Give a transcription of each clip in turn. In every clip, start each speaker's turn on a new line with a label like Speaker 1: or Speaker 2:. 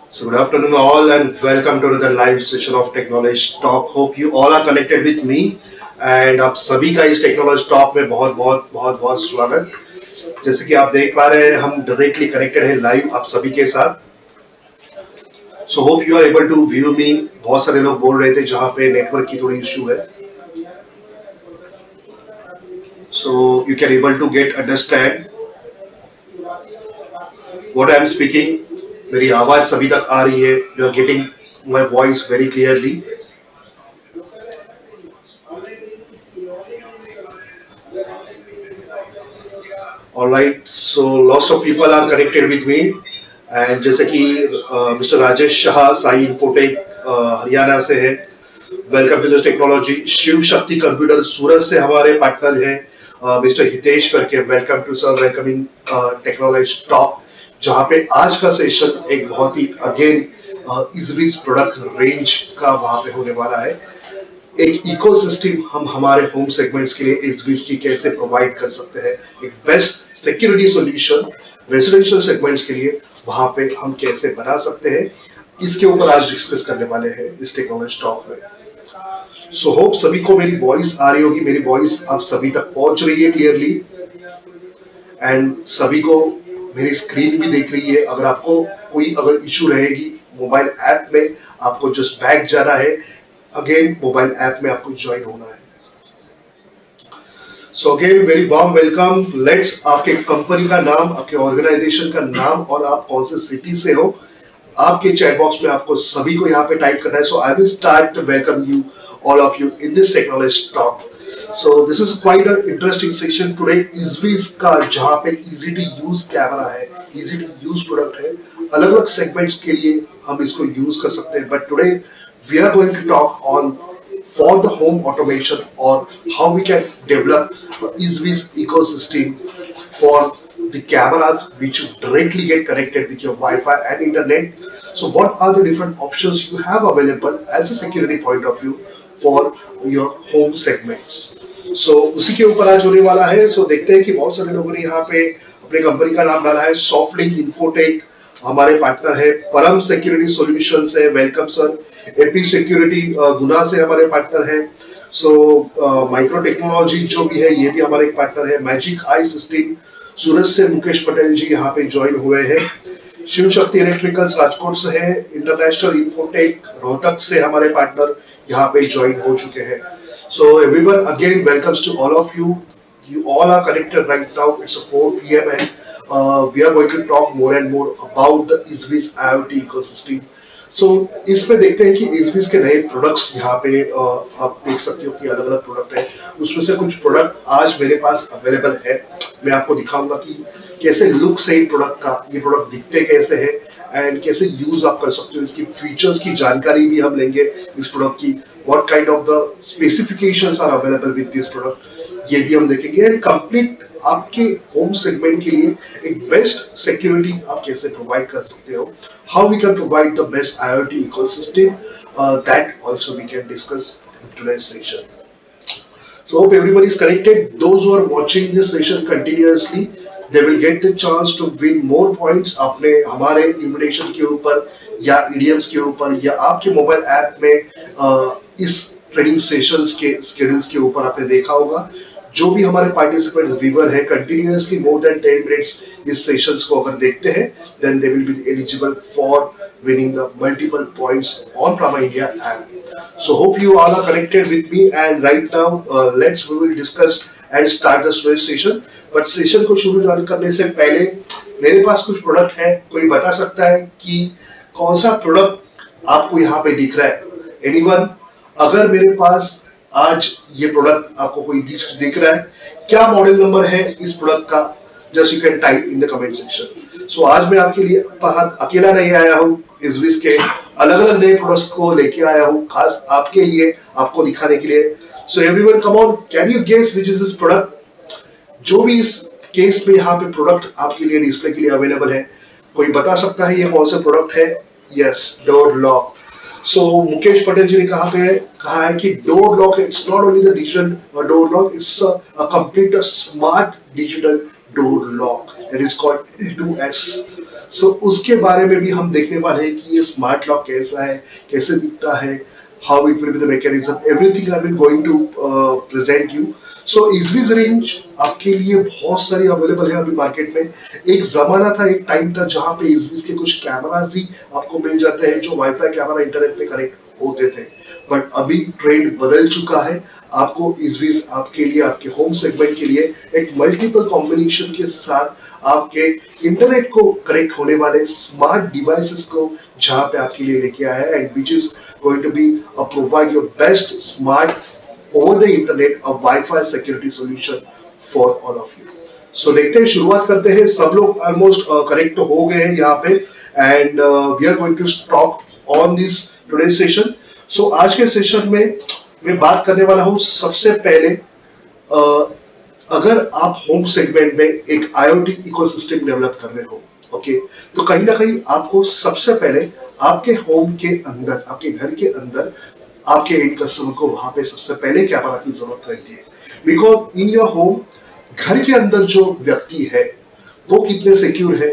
Speaker 1: So good afternoon all and welcome to the live session of Technology Talk. Hope you all are connected with me and आप सभी का इस technology talk में बहुत बहुत बहुत बहुत स्वागत। जैसे कि आप देख पा रहे हैं हम डायरेक्टली कनेक्टेड हैं लाइव आप सभी के साथ। So hope you are able to view me. बहुत सारे लोग बोल रहे थे जहाँ पे नेटवर्क की थोड़ी इशू है, so you can able to get understand what I am speaking. मेरी आवाज सभी तक आ रही है? You are getting my voice very clearly? Alright, so lots of people are connected with me and जैसे कि मिस्टर राजेश शाह साई इन्फोटेक हरियाणा से है, welcome to the technology. Shiv Shakti computer सूरत से हमारे पार्टनर है मिस्टर हितेश करके, welcome to sir, welcome in technology talk, जहाँ पे आज का सेशन एक बहुत ही अगेन इजरीज प्रोडक्ट रेंज का वहां पे होने वाला है। एक इकोसिस्टम हम हमारे होम सेगमेंट्स के लिए इजरीज की कैसे प्रोवाइड कर सकते हैं, एक best security solution residential segments के लिए वहां पे हम कैसे बना सकते हैं, इसके ऊपर आज डिस्कस करने वाले हैं इस टेक्नोलॉजी टॉक में। सो होप सभी को मेरी वॉइस आ रही होगी, मेरी वॉइस आप सभी तक पहुंच रही है क्लियरली एंड सभी को मेरी स्क्रीन भी देख रही है। अगर आपको कोई अगर इशू रहेगी मोबाइल ऐप में, आपको जस्ट बैक जाना है, अगेन मोबाइल ऐप में आपको ज्वाइन होना है। So again very warm welcome. Let's आपके कंपनी का नाम, आपके ऑर्गेनाइजेशन का नाम और आप कौन से सिटी से हो, आपके चैट बॉक्स में आपको सभी को यहाँ पे टाइप करना है। So I will start welcome you all of you in this technology talk. So this is quite an interesting section today. Izrees का जहाँ पे easy to use कैमरा है, easy to use प्रोडक्ट है, अलग अलग segments के लिए हम इसको यूज कर सकते हैं। But today we are going to talk on for the home automation or how we can develop Izrees ecosystem for the cameras which directly get connected with your Wi-Fi and internet. So what are the different options you have available as a security point of view for your home segments? So उसी के ऊपर आज होने वाला है। So देखते हैं कि बहुत सारे लोगों ने यहाँ पे अपने कंपनी का नाम डाला है। सॉफ्टलिंक इन्फोटेक हमारे पार्टनर है, परम सिक्योरिटी सॉल्यूशंस है, वेलकम सर। एपी सिक्योरिटी गुना से हमारे पार्टनर है। सो माइक्रो टेक्नोलॉजी जो भी है ये भी हमारे एक पार्टनर है। मैजिक आई सिस्टम सूरत से मुकेश पटेल जी यहाँ पे ज्वाइन हुए हैं। शिव शक्ति इलेक्ट्रिकल्स राजकोट से है। इंटरनेशनल इन्फोटेक रोहतक से हमारे पार्टनर यहाँ पे ज्वाइन हो चुके हैं। So everyone again welcomes to all of you. You all are connected right now. It's 4 p.m. and we are going to talk more and more about the Izrees IoT ecosystem. So इसमें देखते हैं कि Izrees के नए products यहाँ पे आप देख सकते हो कि अलग अलग प्रोडक्ट है। उसमें से कुछ प्रोडक्ट आज मेरे पास अवेलेबल है। मैं आपको दिखाऊंगा कि कैसे लुक से प्रोडक्ट का, ये प्रोडक्ट दिखते कैसे है एंड कैसे यूज आप कर सकते हो। इसकी फीचर्स की जानकारी भी हम लेंगे इस प्रोडक्ट की। What kind of the specifications are available with this product, ये भी हम देखेंगे। एंड कंप्लीट आपके होम सेगमेंट के लिए एक बेस्ट सिक्योरिटी आप कैसे प्रोवाइड कर सकते हो, how we can provide the best IoT ecosystem, that also we can discuss in today's session. So hope everybody is connected. Those who are watching this session continuously, they will get the chance to win more points. आपने हमारे invitation के ऊपर या EDMs के ऊपर या आपके mobile app में इस ट्रेनिंग सेशंस के स्केड्यूल्स के ऊपर आपने देखा होगा, जो भी हमारे पार्टिसिपेंट्स व्यूअर है कंटिन्यूअसली मोर देन 10 मिनट्स इस सेशंस को अगर देखते हैं, then they will be eligible for winning the multiple points on Prama India app. So hope you all are connected with me and right now we will discuss and start the session. But session को शुरू करने से पहले मेरे पास कुछ product है, कोई बता सकता है कि कौन सा प्रोडक्ट आपको यहाँ पे दिख रहा है? Anyone? अगर मेरे पास आज ये प्रोडक्ट आपको कोई दिख रहा है, क्या मॉडल नंबर है इस प्रोडक्ट का? Just you can type in the comment section. So आज मैं आपके लिए अकेला नहीं आया हूँ, Izrees के अलग अलग नए प्रोडक्ट्स को लेके आया हूँ खास आपके लिए, आपको दिखाने के लिए. So everyone come on, can you guess which is this product? जो भी इस केस में यहाँ पे प्रोडक्ट आपके लिए डिस्प्ले के लिए अवेलेबल है, कोई बता सकता है ये कौन सा प्रोडक्ट है? Yes, door lock. So Mukesh Patel ji ने कहा है कि door lock, it's not only the digital door lock, it's a complete smart digital door lock, that is called L2S। So उसके बारे में भी हम देखने वाले हैं कि ये स्मार्ट लॉक कैसा है, कैसे दिखता है, how it will be the mechanism, everything I am going to present you. So Easvis range आपके लिए बहुत सारी अवेलेबल है अभी मार्केट में। एक जमाना था, एक टाइम था जहां पे Easvis के कुछ कैमरास ही आपको मिल जाते हैं जो वाईफाई कैमरा इंटरनेट पे कनेक्ट होते थे, बट अभी ट्रेंड बदल चुका है। आपको Easvis आपके लिए, आपके होम सेगमेंट के लिए एक मल्टीपल कॉम्बिनेशन के साथ आपके इंटरनेट को कनेक्ट होने वाले स्मार्ट डिवाइसेस को जहां पे आपके लिए लेके आया है, and which is going to be provide your best smart over the internet a wifi security solution for all of you. So देखते हैं, शुरुआत करते हैं। सब लोग ऑलमोस्ट कनेक्ट हो गए हैं यहाँ पे, and we are going to talk on this today session. So आज के सेशन में मैं बात करने वाला हूं सबसे पहले, अगर आप होम सेगमेंट में एक IoT इकोसिस्टम डेवलप कर रहे हो, ओके, तो कहीं ना कहीं आपको सबसे पहले आपके होम के अंदर, आपके घर के अंदर, आपके एंड कस्टमर को वहां पे सबसे पहले कैमरा की जरूरत रहती है। बिकॉज इन योर होम, घर के अंदर जो व्यक्ति है वो कितने सिक्योर है,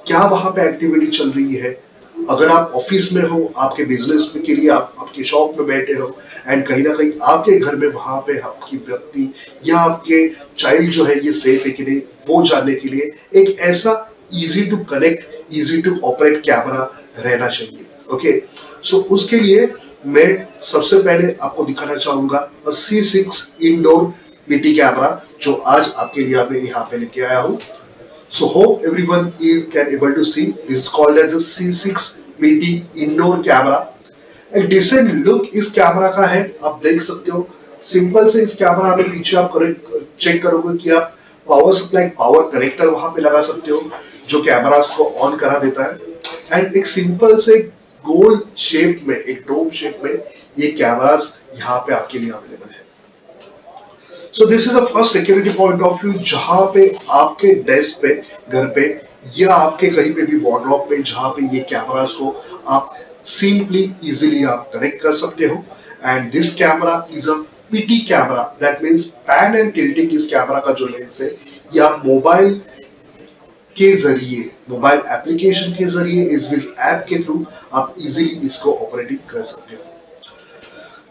Speaker 1: क्या वहां पे एक्टिविटी चल रही है। अगर आप ऑफिस में हो, आपके बिजनेस के लिए आप आपके शॉप में बैठे हो, एंड कहीं ना कहीं आपके घर में वहां पे आपकी व्यक्ति या आपके चाइल्ड जो है ये सेफ है कि नहीं, वो जानने के लिए एक ऐसा easy to connect, easy to operate camera रहना चाहिए। ओके, सो उसके लिए मैं सबसे पहले आपको दिखाना चाहूंगा C6 इंडोर PT कैमरा, जो आज आपके लिए मैं यहाँ पे लेके आया हूँ। So hope everyone can able to see. This is called as a C6 PT indoor camera. एक डिसेंट लुक इस कैमरा का है, आप देख सकते हो। सिंपल से इस कैमरा में पीछे आप चेक करोगे कि आप पावर सप्लाई, पावर कनेक्टर वहां पे लगा सकते हो जो कैमरास को ऑन करा देता है। एंड एक सिंपल से गोल शेप में, एक डोम शेप में ये कैमरास यहाँ पे आपके लिए अवेलेबल है। So this is the first security point of view, जहां पे आपके डेस्क पे, घर पे, या आपके कहीं पे भी वार्डरोब पे, जहां पे ये कैमरास को आप सिंपली इजीली आप कनेक्ट कर सकते हो। And this camera is a PT camera, that means pan and tilting. इस कैमरा का जो लेंस है ये आप मोबाइल के जरिए, मोबाइल एप्लीकेशन के जरिए, Easvis ऐप के थ्रू आप इजीली इसको ऑपरेटिंग कर सकते हो।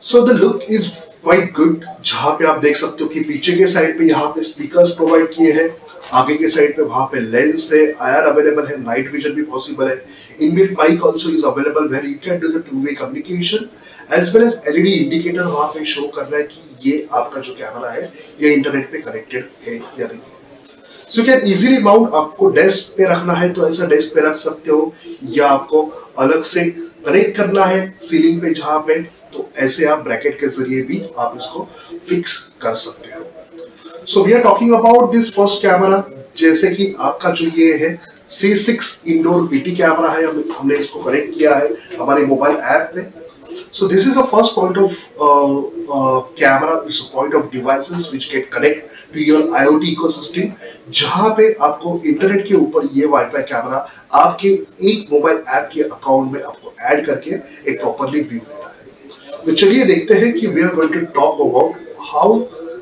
Speaker 1: So the look is quite good, जहां पे आप देख सकते हो कि पीछे के साइड पे यहाँ पे स्पीकर्स प्रोवाइड किए हैं, आगे के साइड पे वहां पे लेंस है, IR अवेलेबल है, नाइट विजन भी पॉसिबल है, inbuilt mic also is available where you can do the two way communication, as well as LED indicator वहां पे शो कर रहा है कि ये आपका जो कैमरा है ये इंटरनेट पे कनेक्टेड है या नहीं है। सो कैन इजीली माउंट, आपको डेस्क पे रखना है तो ऐसा डेस्क पे रख सकते हो, या आपको अलग से कनेक्ट करना है सीलिंग पे जहां पे, तो ऐसे आप ब्रैकेट के जरिए भी आप इसको फिक्स कर सकते हो। So we are talking about this first camera, जैसे कि आपका जो ये है C6 इंडोर PT कैमरा है, हमने इसको कनेक्ट किया है हमारे मोबाइल ऐप में। So this is the first point of camera, it's a point of devices which get connect to your IoT ecosystem, जहां पे आपको इंटरनेट के ऊपर ये वाईफाई कैमरा आपके एक मोबाइल ऐप के अकाउंट में आपको ऐड करके एक प्रॉपरली व्यू देना है। तो चलिए देखते हैं कि we are going to talk about how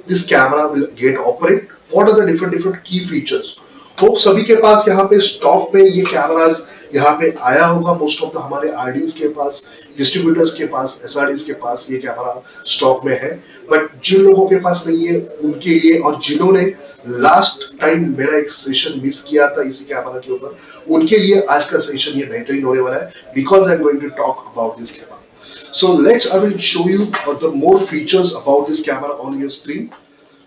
Speaker 1: this camera will get operate, what are the different key features। Hope सभी के पास यहाँ पे स्टॉक में ये कैमरास यहाँ पे आया होगा, मोस्ट ऑफ द हमारे RDs के पास, डिस्ट्रीब्यूटर्स के पास, SRDs के पास ये कैमरा स्टॉक में है। बट जिन लोगों के पास नहीं है उनके लिए, और जिन्होंने लास्ट टाइम मेरा एक सेशन मिस किया था इसी कैमरा के ऊपर, उनके लिए आज का सेशन ये बेहतरीन होने वाला है, because I am going to talk about this camera. So let's I will show you the more features about this camera on your screen.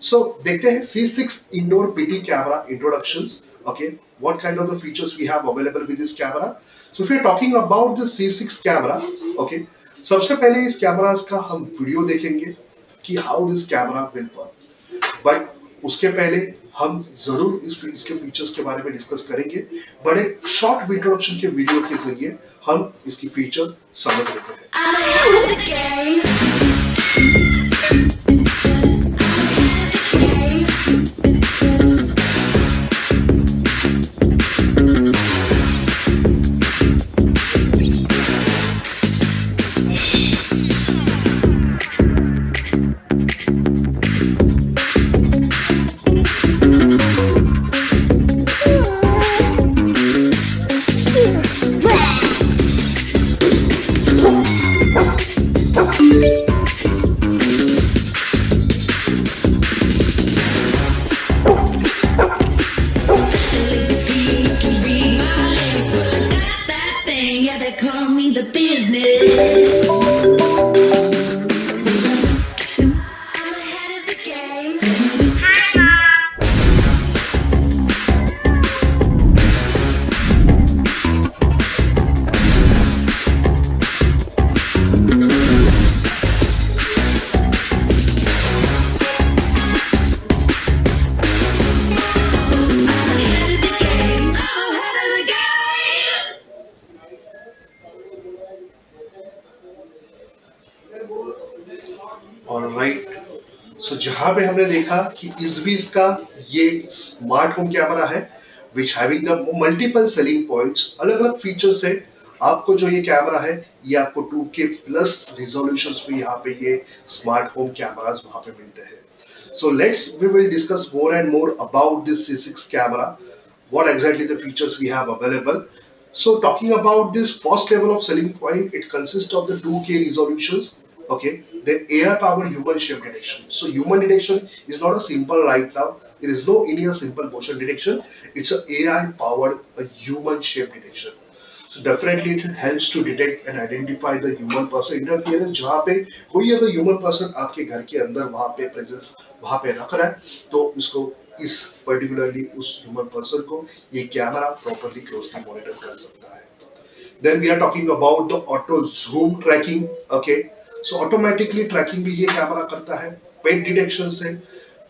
Speaker 1: So देखते हैं C6 indoor PT camera introductions. Okay, what kind of the features we have available with this camera? So if we are talking about the C6 camera, okay, सबसे पहले इस cameras का हम video देखेंगे कि how this camera will work. But उसके पहले हम जरूर इसके फीचर्स के बारे में डिस्कस करेंगे, बट एक शॉर्ट इंट्रोडक्शन के वीडियो के जरिए हम इसकी फीचर समझ लेते हैं।
Speaker 2: Yeah, they call me the business. I'm ahead of the game. I'm ahead of the game. I'm ahead of the game.
Speaker 1: Alright, so जहां पे हमने देखा कि इस भी इसका ये स्मार्ट होम कैमरा है which having the multiple selling points, अलग अलग फीचर्स है। आपको जो ये कैमरा है ये आपको 2K प्लस रिजोल्यूशन पे यहाँ पे ये स्मार्ट होम कैमरास वहां पे मिलते हैं। So we will discuss more and more about this C6 camera, what exactly the features we have available. So talking about this first level of selling point, it consists of the 2K resolutions. Okay, the AI powered human shape detection. So human detection is not a simple right now. There is no any a simple motion detection. It's a AI powered a human shape detection. So definitely it helps to detect and identify the human person interference, जहाँ पे कोई अगर human person आपके घर के अंदर वहाँ पे presence वहाँ पे रख रहा है तो इसको इस particularly उस human person को ये कैमरा properly closely monitor कर सकता है। Then we are talking about the auto zoom tracking. Okay, so automatically tracking भी ये कैमरा करता है pet detection से।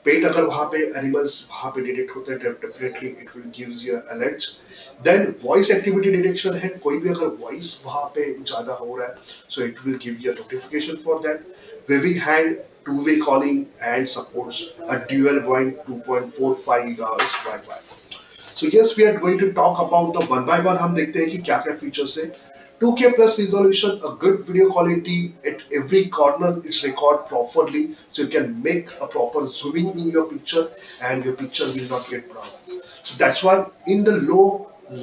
Speaker 1: पेट अगर वहां पे एनिमल्स वहां पे डिटेक्ट होते हैं definitely it will gives you alert. Then voice activity detection है, कोई भी अगर वॉइस वहां पे ज्यादा हो रहा है so it will give you notification for that. Waving hand, two way calling and supports a dual point 2.45 gigahertz wifi. So yes, we are going to talk about the one by one। हम देखते हैं कि क्या क्या features है। 2K plus resolution, a good video quality at every corner, it's record properly, so you can make a proper zooming in your picture and your picture will not get brown. So that's why in the low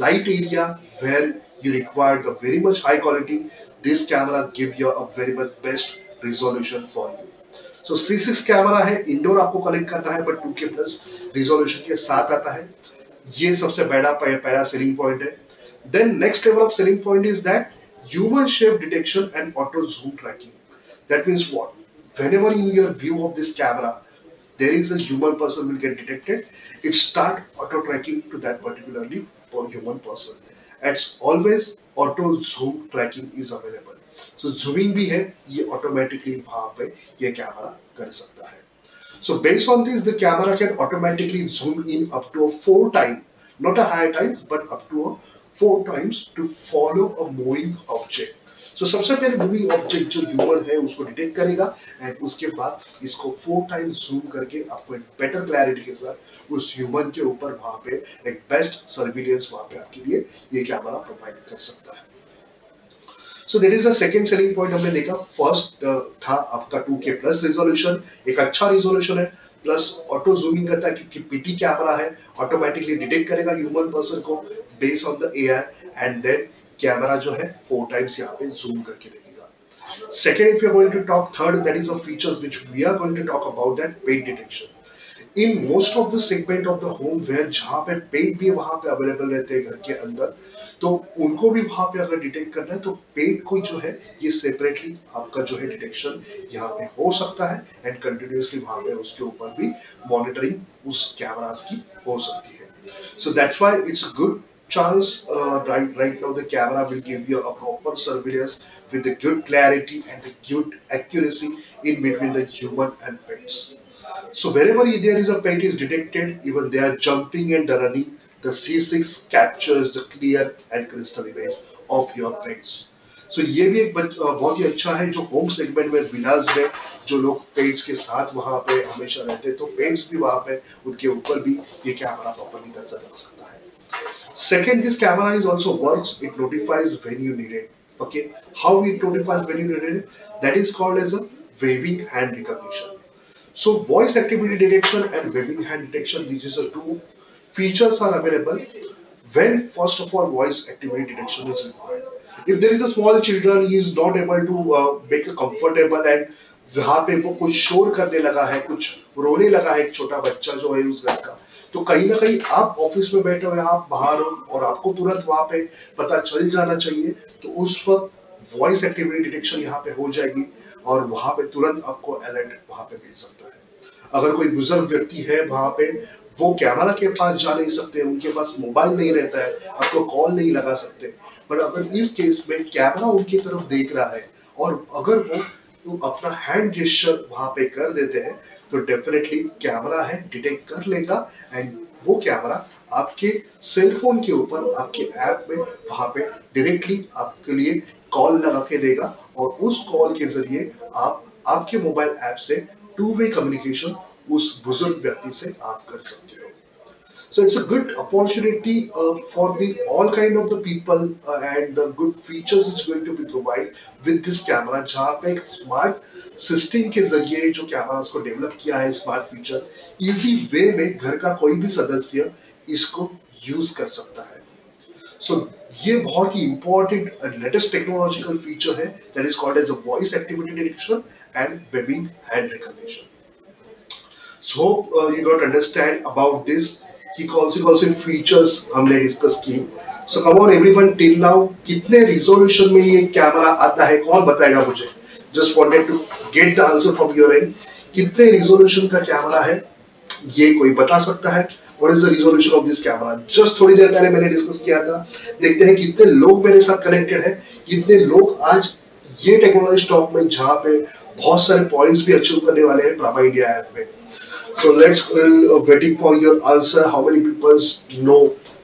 Speaker 1: light area where you require the very much high quality, this camera give you a very much best resolution for you. So C6 camera है, indoor आपको connect करना है but 2K plus resolution के साथ आता है। ये सबसे पहला सेलिंग पॉइंट है। Then next level of selling point is that human shape detection and auto zoom tracking. That means what? Whenever in your view of this camera, there is a human person will get detected, it start auto tracking to that particularly human person. It's always auto zoom tracking is available. So zooming भी है, ये automatically वहाँ पे ये camera कर सकता है। So based on this, the camera can automatically zoom in up to 4 times, not a higher times, but up to 4 times to follow a moving object. So सबसे पहले मूविंग ऑब्जेक्ट जो human है उसको detect करेगा and उसके बाद इसको 4 times zoom करके आपको एक बेटर क्लैरिटी के साथ उस ह्यूमन के ऊपर वहां पे एक बेस्ट सर्विलियंस वहां पे आपके लिए ये कैमरा प्रोवाइड कर सकता है। So there is a second selling point हमने देखा। फर्स्ट था आपका 2K प्लस रिजोल्यूशन, एक अच्छा रिजोल्यूशन है, प्लस ऑटो जूमिंग करता है क्योंकि पीटी कैमरा है, ऑटोमेटिकली डिटेक्ट करेगा ह्यूमन पर्सन को based on the AI and then camera जो है 4 टाइम्स यहाँ पे जूम करके देखेगा। Second, if you are going to talk third, that is a features which we are going to talk about, that paint detection. In most of the segment of the home where जहाँ पे पेट भी वहां पे available रहते हैं घर के अंदर, तो उनको भी वहां पे अगर डिटेक्ट करना है तो पेट को जो है ये सेपरेटली आपका जो है डिटेक्शन यहाँ पे हो सकता है एंड कंटिन्यूसली वहां पे उसके ऊपर भी मॉनिटरिंग उस कैमरास की हो सकती है। So that's why it's a good chance right now the camera will give you a proper surveillance with the good clarity and the good accuracy in between the human and pets. So wherever there is a pet is detected, even they are jumping and running, the C6 captures the clear and crystal image of your pets. So ये भी एक बहुत ही अच्छा है जो home segment में विलास में जो लोग पेट्स के साथ वहां पे हमेशा रहते हैं तो पेट्स भी वहां पे उनके ऊपर भी ये कैमरा प्रॉपर्ली नजर रख सकता है। Second, this camera is also works, it notifies when you need it. Okay, how it notifies when you need it? That is called as a waving hand recognition. So voice activity detection and waving hand detection, these are two features are available when first of all voice activity detection is required. If there is a small children, he is not able to make a comfortable and वहां पे वो कुछ शोर करने लगा है, कुछ रोने लगा है, एक छोटा बच्चा जो है उस घर का, तो कहीं ना कहीं आप ऑफिस में बैठे हुए आप बाहर हो और आपको तुरंत वहां पे पता चल जाना चाहिए, तो उस वक्त वॉइस एक्टिविटी डिटेक्शन यहाँ पे हो जाएगी और वहां पे तुरंत आपको अलर्ट वहां पे मिल सकता है। अगर कोई बुजुर्ग व्यक्ति है वहां पे, वो कैमरा के पास जा नहीं सकते, उनके पास मोबाइल नहीं रहता है, आपको कॉल नहीं लगा सकते, बट अगर इस केस में कैमरा उनकी तरफ देख रहा है और अगर वो तो अपना हैंड जेस्चर वहां पे कर देते हैं, तो डेफिनेटली कैमरा है डिटेक्ट कर लेगा एंड वो कैमरा आपके सेल फोन के ऊपर आपके ऐप में वहां पे डायरेक्टली आपके लिए कॉल लगा के देगा और उस कॉल के जरिए आप आपके मोबाइल ऐप से टू वे कम्युनिकेशन उस बुजुर्ग व्यक्ति से आप कर सकते हो। So it's a good opportunity for the all kind of the people and the good features is going to be provided with this camera, जहाँ पे एक स्मार्ट सिस्टम के जरिए जो कैमरास को डेवलप किया है, स्मार्ट फीचर इजी वे में घर का कोई भी सदस्य इसको यूज कर सकता है। सो ये बहुत ही इंपॉर्टेंट लेटेस्ट टेक्नोलॉजिकल फीचर है that is called as a voice activity detection and waving hand recognition. So you got understand about this कि कौन से फीचर्स हमने डिस्कस किए। So come on everyone till now, कितने रिजोल्यूशन में ये camera आता है कौन बताएगा मुझे? Just wanted to get the answer from your end. कितने रिजोल्यूशन का कैमरा है ये कोई बता सकता है? What is the resolution of this camera? Just थोड़ी देर पहले मैंने डिस्कस किया था। देखते हैं कितने लोग मेरे साथ कनेक्टेड है, कितने लोग आज ये टेक्नोलॉजी स्टॉक में जहां पे बहुत सारे पॉइंट्स भी अचीव करने वाले हैं प्रामा इंडिया ऐप में। So let's waiting for your answer. How many people know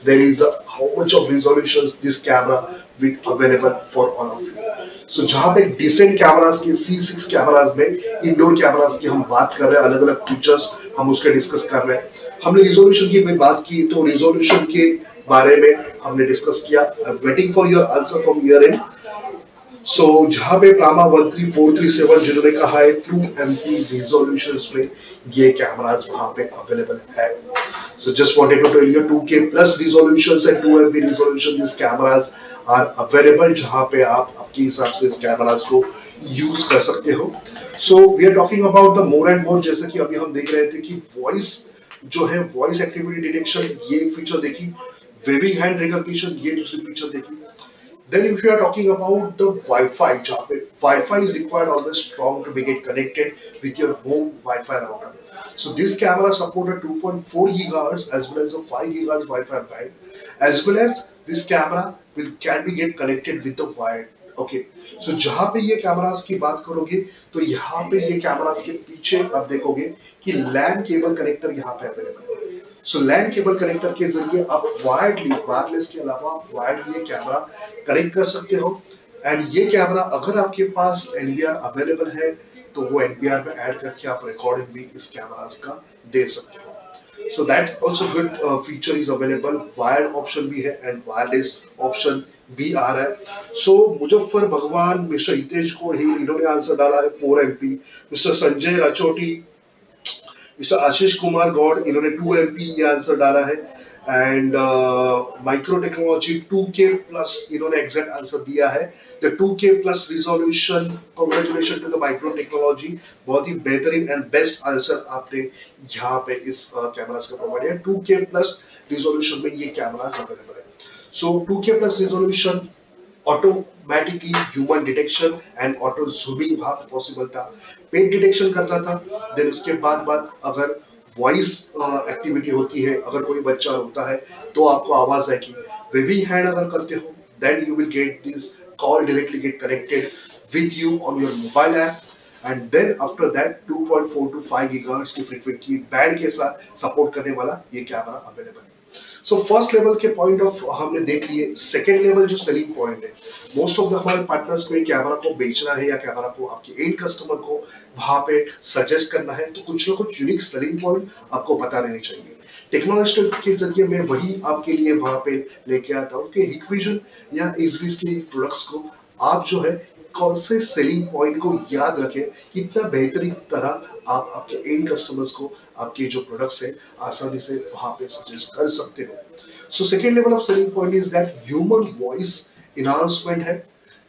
Speaker 1: there is how much of resolutions this camera with available for all of you? So जहाँ पे decent cameras की C6 cameras में indoor cameras की हम बात कर रहे हैं, अलग अलग features हम उसके डिस्कस कर रहे हैं। हमने resolution की भी बात की, तो resolution के बारे में हमने डिस्कस किया। Waiting for your answer from your end. सो जहां पे प्रामा 13437 जिन्होंने कहा है 2MP रिजोल्यूशन में ये कैमरास वहां पे अवेलेबल है। So just wanted to tell you 2K plus resolutions and 2MP resolution this cameras are available, जहां पे आप आपके हिसाब से इस कैमरास को यूज कर सकते हो। So we are talking about the more and more, जैसे कि अभी हम देख रहे थे कि वॉइस जो है वॉइस एक्टिविटी डिटेक्शन ये एक फीचर देखी, वेविंग हैंड रिकॉग्निशन ये दूसरी फीचर देखी। Then if you are talking about the Wi-Fi, Wi-Fi is required always strong to be get connected with your home Wi-Fi router. So this camera support a 2.4 gigahertz as well as a 5 gigahertz Wi-Fi band, as well as this camera can be get connected with the wired. Okay, so जहाँ पे ये cameras की बात करोगे तो यहाँ पे ये कैमरास के पीछे आप देखोगे कि लैन केबल कनेक्टर यहाँ पे अवेलेबल है। सो लैन केबल कनेक्टर के जरिए आप वायरलेस के अलावा आप वायरली कैमरा कनेक्ट कर सकते हो एंड ये कैमरा अगर आपके पास NVR अवेलेबल है तो वो NVR में ऐड करके आप रिकॉर्डिंग भी इस कैमरास का दे सकते हो। So that also good feature is available, wired option भी है and wireless option भी आ रहा है। So मुजफ्फर भगवान, मिस्टर हितेश को ही इन्होंने आंसर डाला है 4MP, mister Sanjay Rachoti, mister Ashish Kumar Gaur इन्होंने 2MP ये आंसर डाला है and micro technology 2K plus इन्होंने एग्जैक्ट आंसर दिया है। The 2K plus resolution, congratulation to the micro technology, बहुत ही बेहतरीन एंड बेस्ट आंसर आपने यहाँ पे इस कैमरास का प्रोवाइड है। 2K प्लस रिजोल्यूशन में ये कैमरास अवेलेबल है। सो 2K plus resolution, automatically human detection and auto zooming वहां पे पॉसिबल था, पेट डिटेक्शन करता था। देन उसके बाद अगर वॉइस एक्टिविटी होती है, अगर कोई बच्चा रोता है तो आपको आवाज आएगी। वेविंग हैंड अगर करते हो then you will get this call directly get connected with you on your mobile app and then after that 2.4 to 5 gigahertz की फ्रीक्वेंसी बैंड के साथ सपोर्ट करने वाला ये कैमरा अवेलेबल है। सो फर्स्ट लेवल के पॉइंट ऑफ हमने देख लिए। सेकेंड लेवल जो सेलिंग पॉइंट है, मोस्ट ऑफ द हमारे पार्टनर्स को ये कैमरा को बेचना है या कैमरा को आपके एंड कस्टमर को वहां पे सजेस्ट करना है, तो कुछ ना कुछ यूनिक सेलिंग पॉइंट आपको पता रहने चाहिए। टेक्नोलॉजी के जरिए मैं वही आपके लिए वहां पे लेके आता हूँ कि हिकविजन या एसवीज के प्रोडक्ट्स को आप जो है कौन से सेलिंग पॉइंट को याद रखें, कितना बेहतरीन तरह आप आपके एंड कस्टमर्स को आपके जो प्रोडक्ट्स है आसानी से वहां पे सजेस्ट कर सकते हो। So second level of selling point is that human voice enhancement है,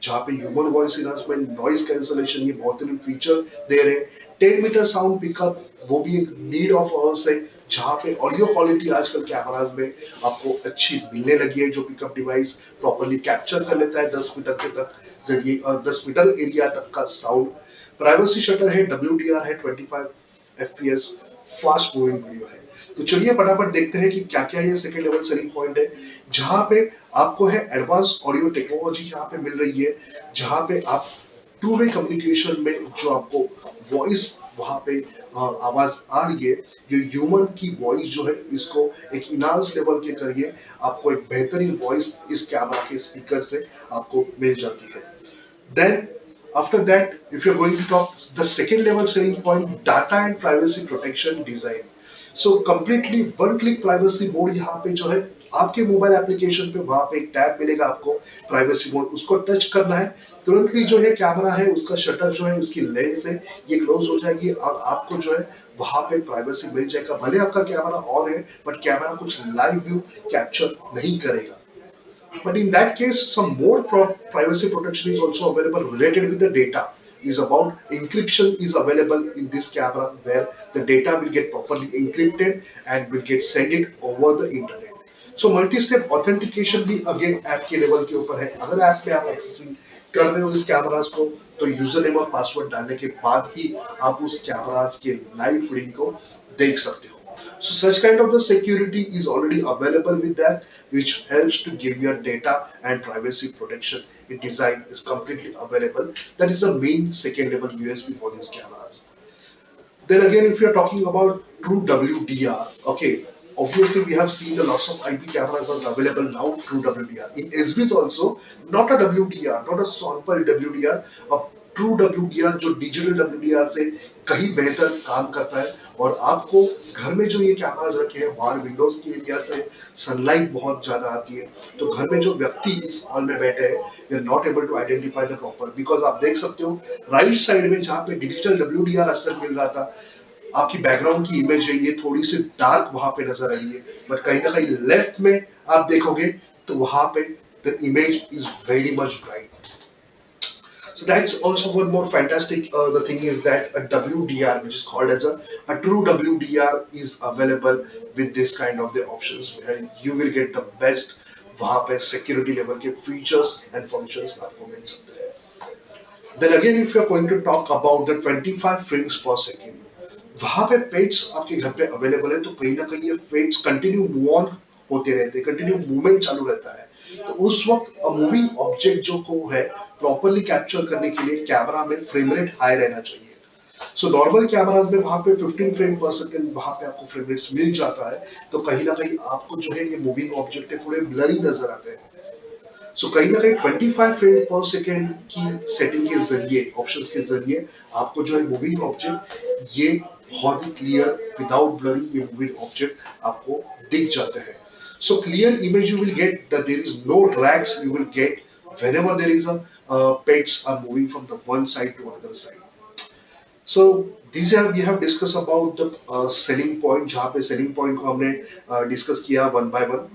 Speaker 1: जहां पे human voice enhancement, noise cancellation ये बेहतरीन फीचर दे रहे हैं। 10 मीटर साउंड पिकअप वो भी एक नीड ऑफ आवर्स है, जहाँ पे ऑडियो क्वालिटी आजकल कैमराज में आपको अच्छी मिलने लगी है, जो पिकअप डिवाइस प्रॉपरली कैप्चर कर लेता है 10 मीटर के तक जरिए 10 मीटर एरिया तक का साउंड। प्राइवेसी शटर है, WDR है, 25 FPS, फास्ट मूविंग वीडियो है। तो चलिए फटाफट देखते हैं कि क्या क्या ये सेकेंड लेवल सेलिंग पॉइंट है, जहां पे आपको है एडवांस ऑडियो टेक्नोलॉजी यहाँ पे मिल रही है, जहां पे आप टू वे कम्युनिकेशन में जो आपको वॉइस वहां पे आवाज आ रही है, ये ह्यूमन की वॉइस जो है इसको एक इनहांस लेवल के करिए आपको एक बेहतरीन वॉइस इस कैमरा के स्पीकर से आपको मिल जाती है। Then, after that, if you're going to talk the second level selling point, data and privacy protection design. So completely one click privacy mode यहाँ पे जो है आपके मोबाइल एप्लीकेशन पे वहां पे एक टैब मिलेगा आपको प्राइवेसी मोड, उसको टच करना है, तुरंत ही जो है कैमरा है उसका शटर जो है उसकी लेंस है ये क्लोज हो जाएगी और आपको जो है वहां पे प्राइवेसी मिल जाएगा। भले आपका कैमरा ऑन है बट कैमरा कुछ लाइव व्यू कैप्चर नहीं करेगा। But in that case, some more privacy protection is also available related with the data. Is about encryption is available in this camera where the data will get properly encrypted and will get sent it over the internet. So multi-step authentication भी again app के level के ऊपर है। अगर app में आप accessing कर रहे हो इस कैमरास को तो यूजर नेम और पासवर्ड डालने के बाद ही आप उस कैमरास के लाइव फीडिंग को देख सकते हो। So such kind of the security is already available with that, which helps to give your data and privacy protection. The design is completely available. That is the main second level USB for these cameras. Then again, if you are talking about true WDR, okay, obviously we have seen the lots of IP cameras are available now, true WDR. In SBs also, not a WDR, not a sample WDR, a true WDR जो digital WDR से कहीं बेहतर काम करता है। और आपको घर में जो ये कैमरास रखे हैं बाहर विंडोज के एरिया से सनलाइट बहुत ज्यादा आती है, तो घर में जो व्यक्ति इस हॉल में बैठे हैं we are not able to identify the proper, because आप देख सकते हो राइट साइड में जहाँ पे डिजिटल WDR असर मिल रहा था आपकी बैकग्राउंड की इमेज है ये थोड़ी सी डार्क वहां पे नजर आ रही है, बट कहीं ना कहीं लेफ्ट में आप देखोगे तो वहां पे the image is very much bright. So that's also one more fantastic. The thing is that a WDR, which is called as a true WDR, is available with this kind of the options, and you will get the best वहाँ पे security level के features and functions आपको मिल सकते हैं। Then again, if you are going to talk about the 25 frames per second, वहाँ पे page आपके घर पे अवेलेबल है, तो कहीं ना कहीं ये पेज कंटिन्यू मूव ऑन होते रहते हैं, कंटिन्यू मूवमेंट चालू रहता है। तो उस वक्त मूविंग ऑब्जेक्ट जो को है प्रॉपरली कैप्चर करने के लिए कैमरा में फ्रेम रेट हाई रहना चाहिए। सो नॉर्मल कैमराज में वहां पे 15 फ्रेम पर सेकंड वहां पे आपको फ्रेम रेट्स मिल जाता है, तो कहीं ना कहीं आपको जो है ये मूविंग ऑब्जेक्ट है थोड़े ब्लरी नजर आते हैं। सो कहीं ना कहीं 25 फ्रेम पर सेकंड की सेटिंग के जरिए ऑप्शंस के जरिए आपको जो है मूविंग ऑब्जेक्ट ये बहुत ही क्लियर विदाउट ब्लरी ये मूविंग ऑब्जेक्ट आपको दिख जाते हैं। So clear image you will get, that there is no drags you will get whenever there is a pets are moving from the one side to another side. So these have we have discussed about the selling point, जहाँ पे selling point को हमने discuss किया one by one.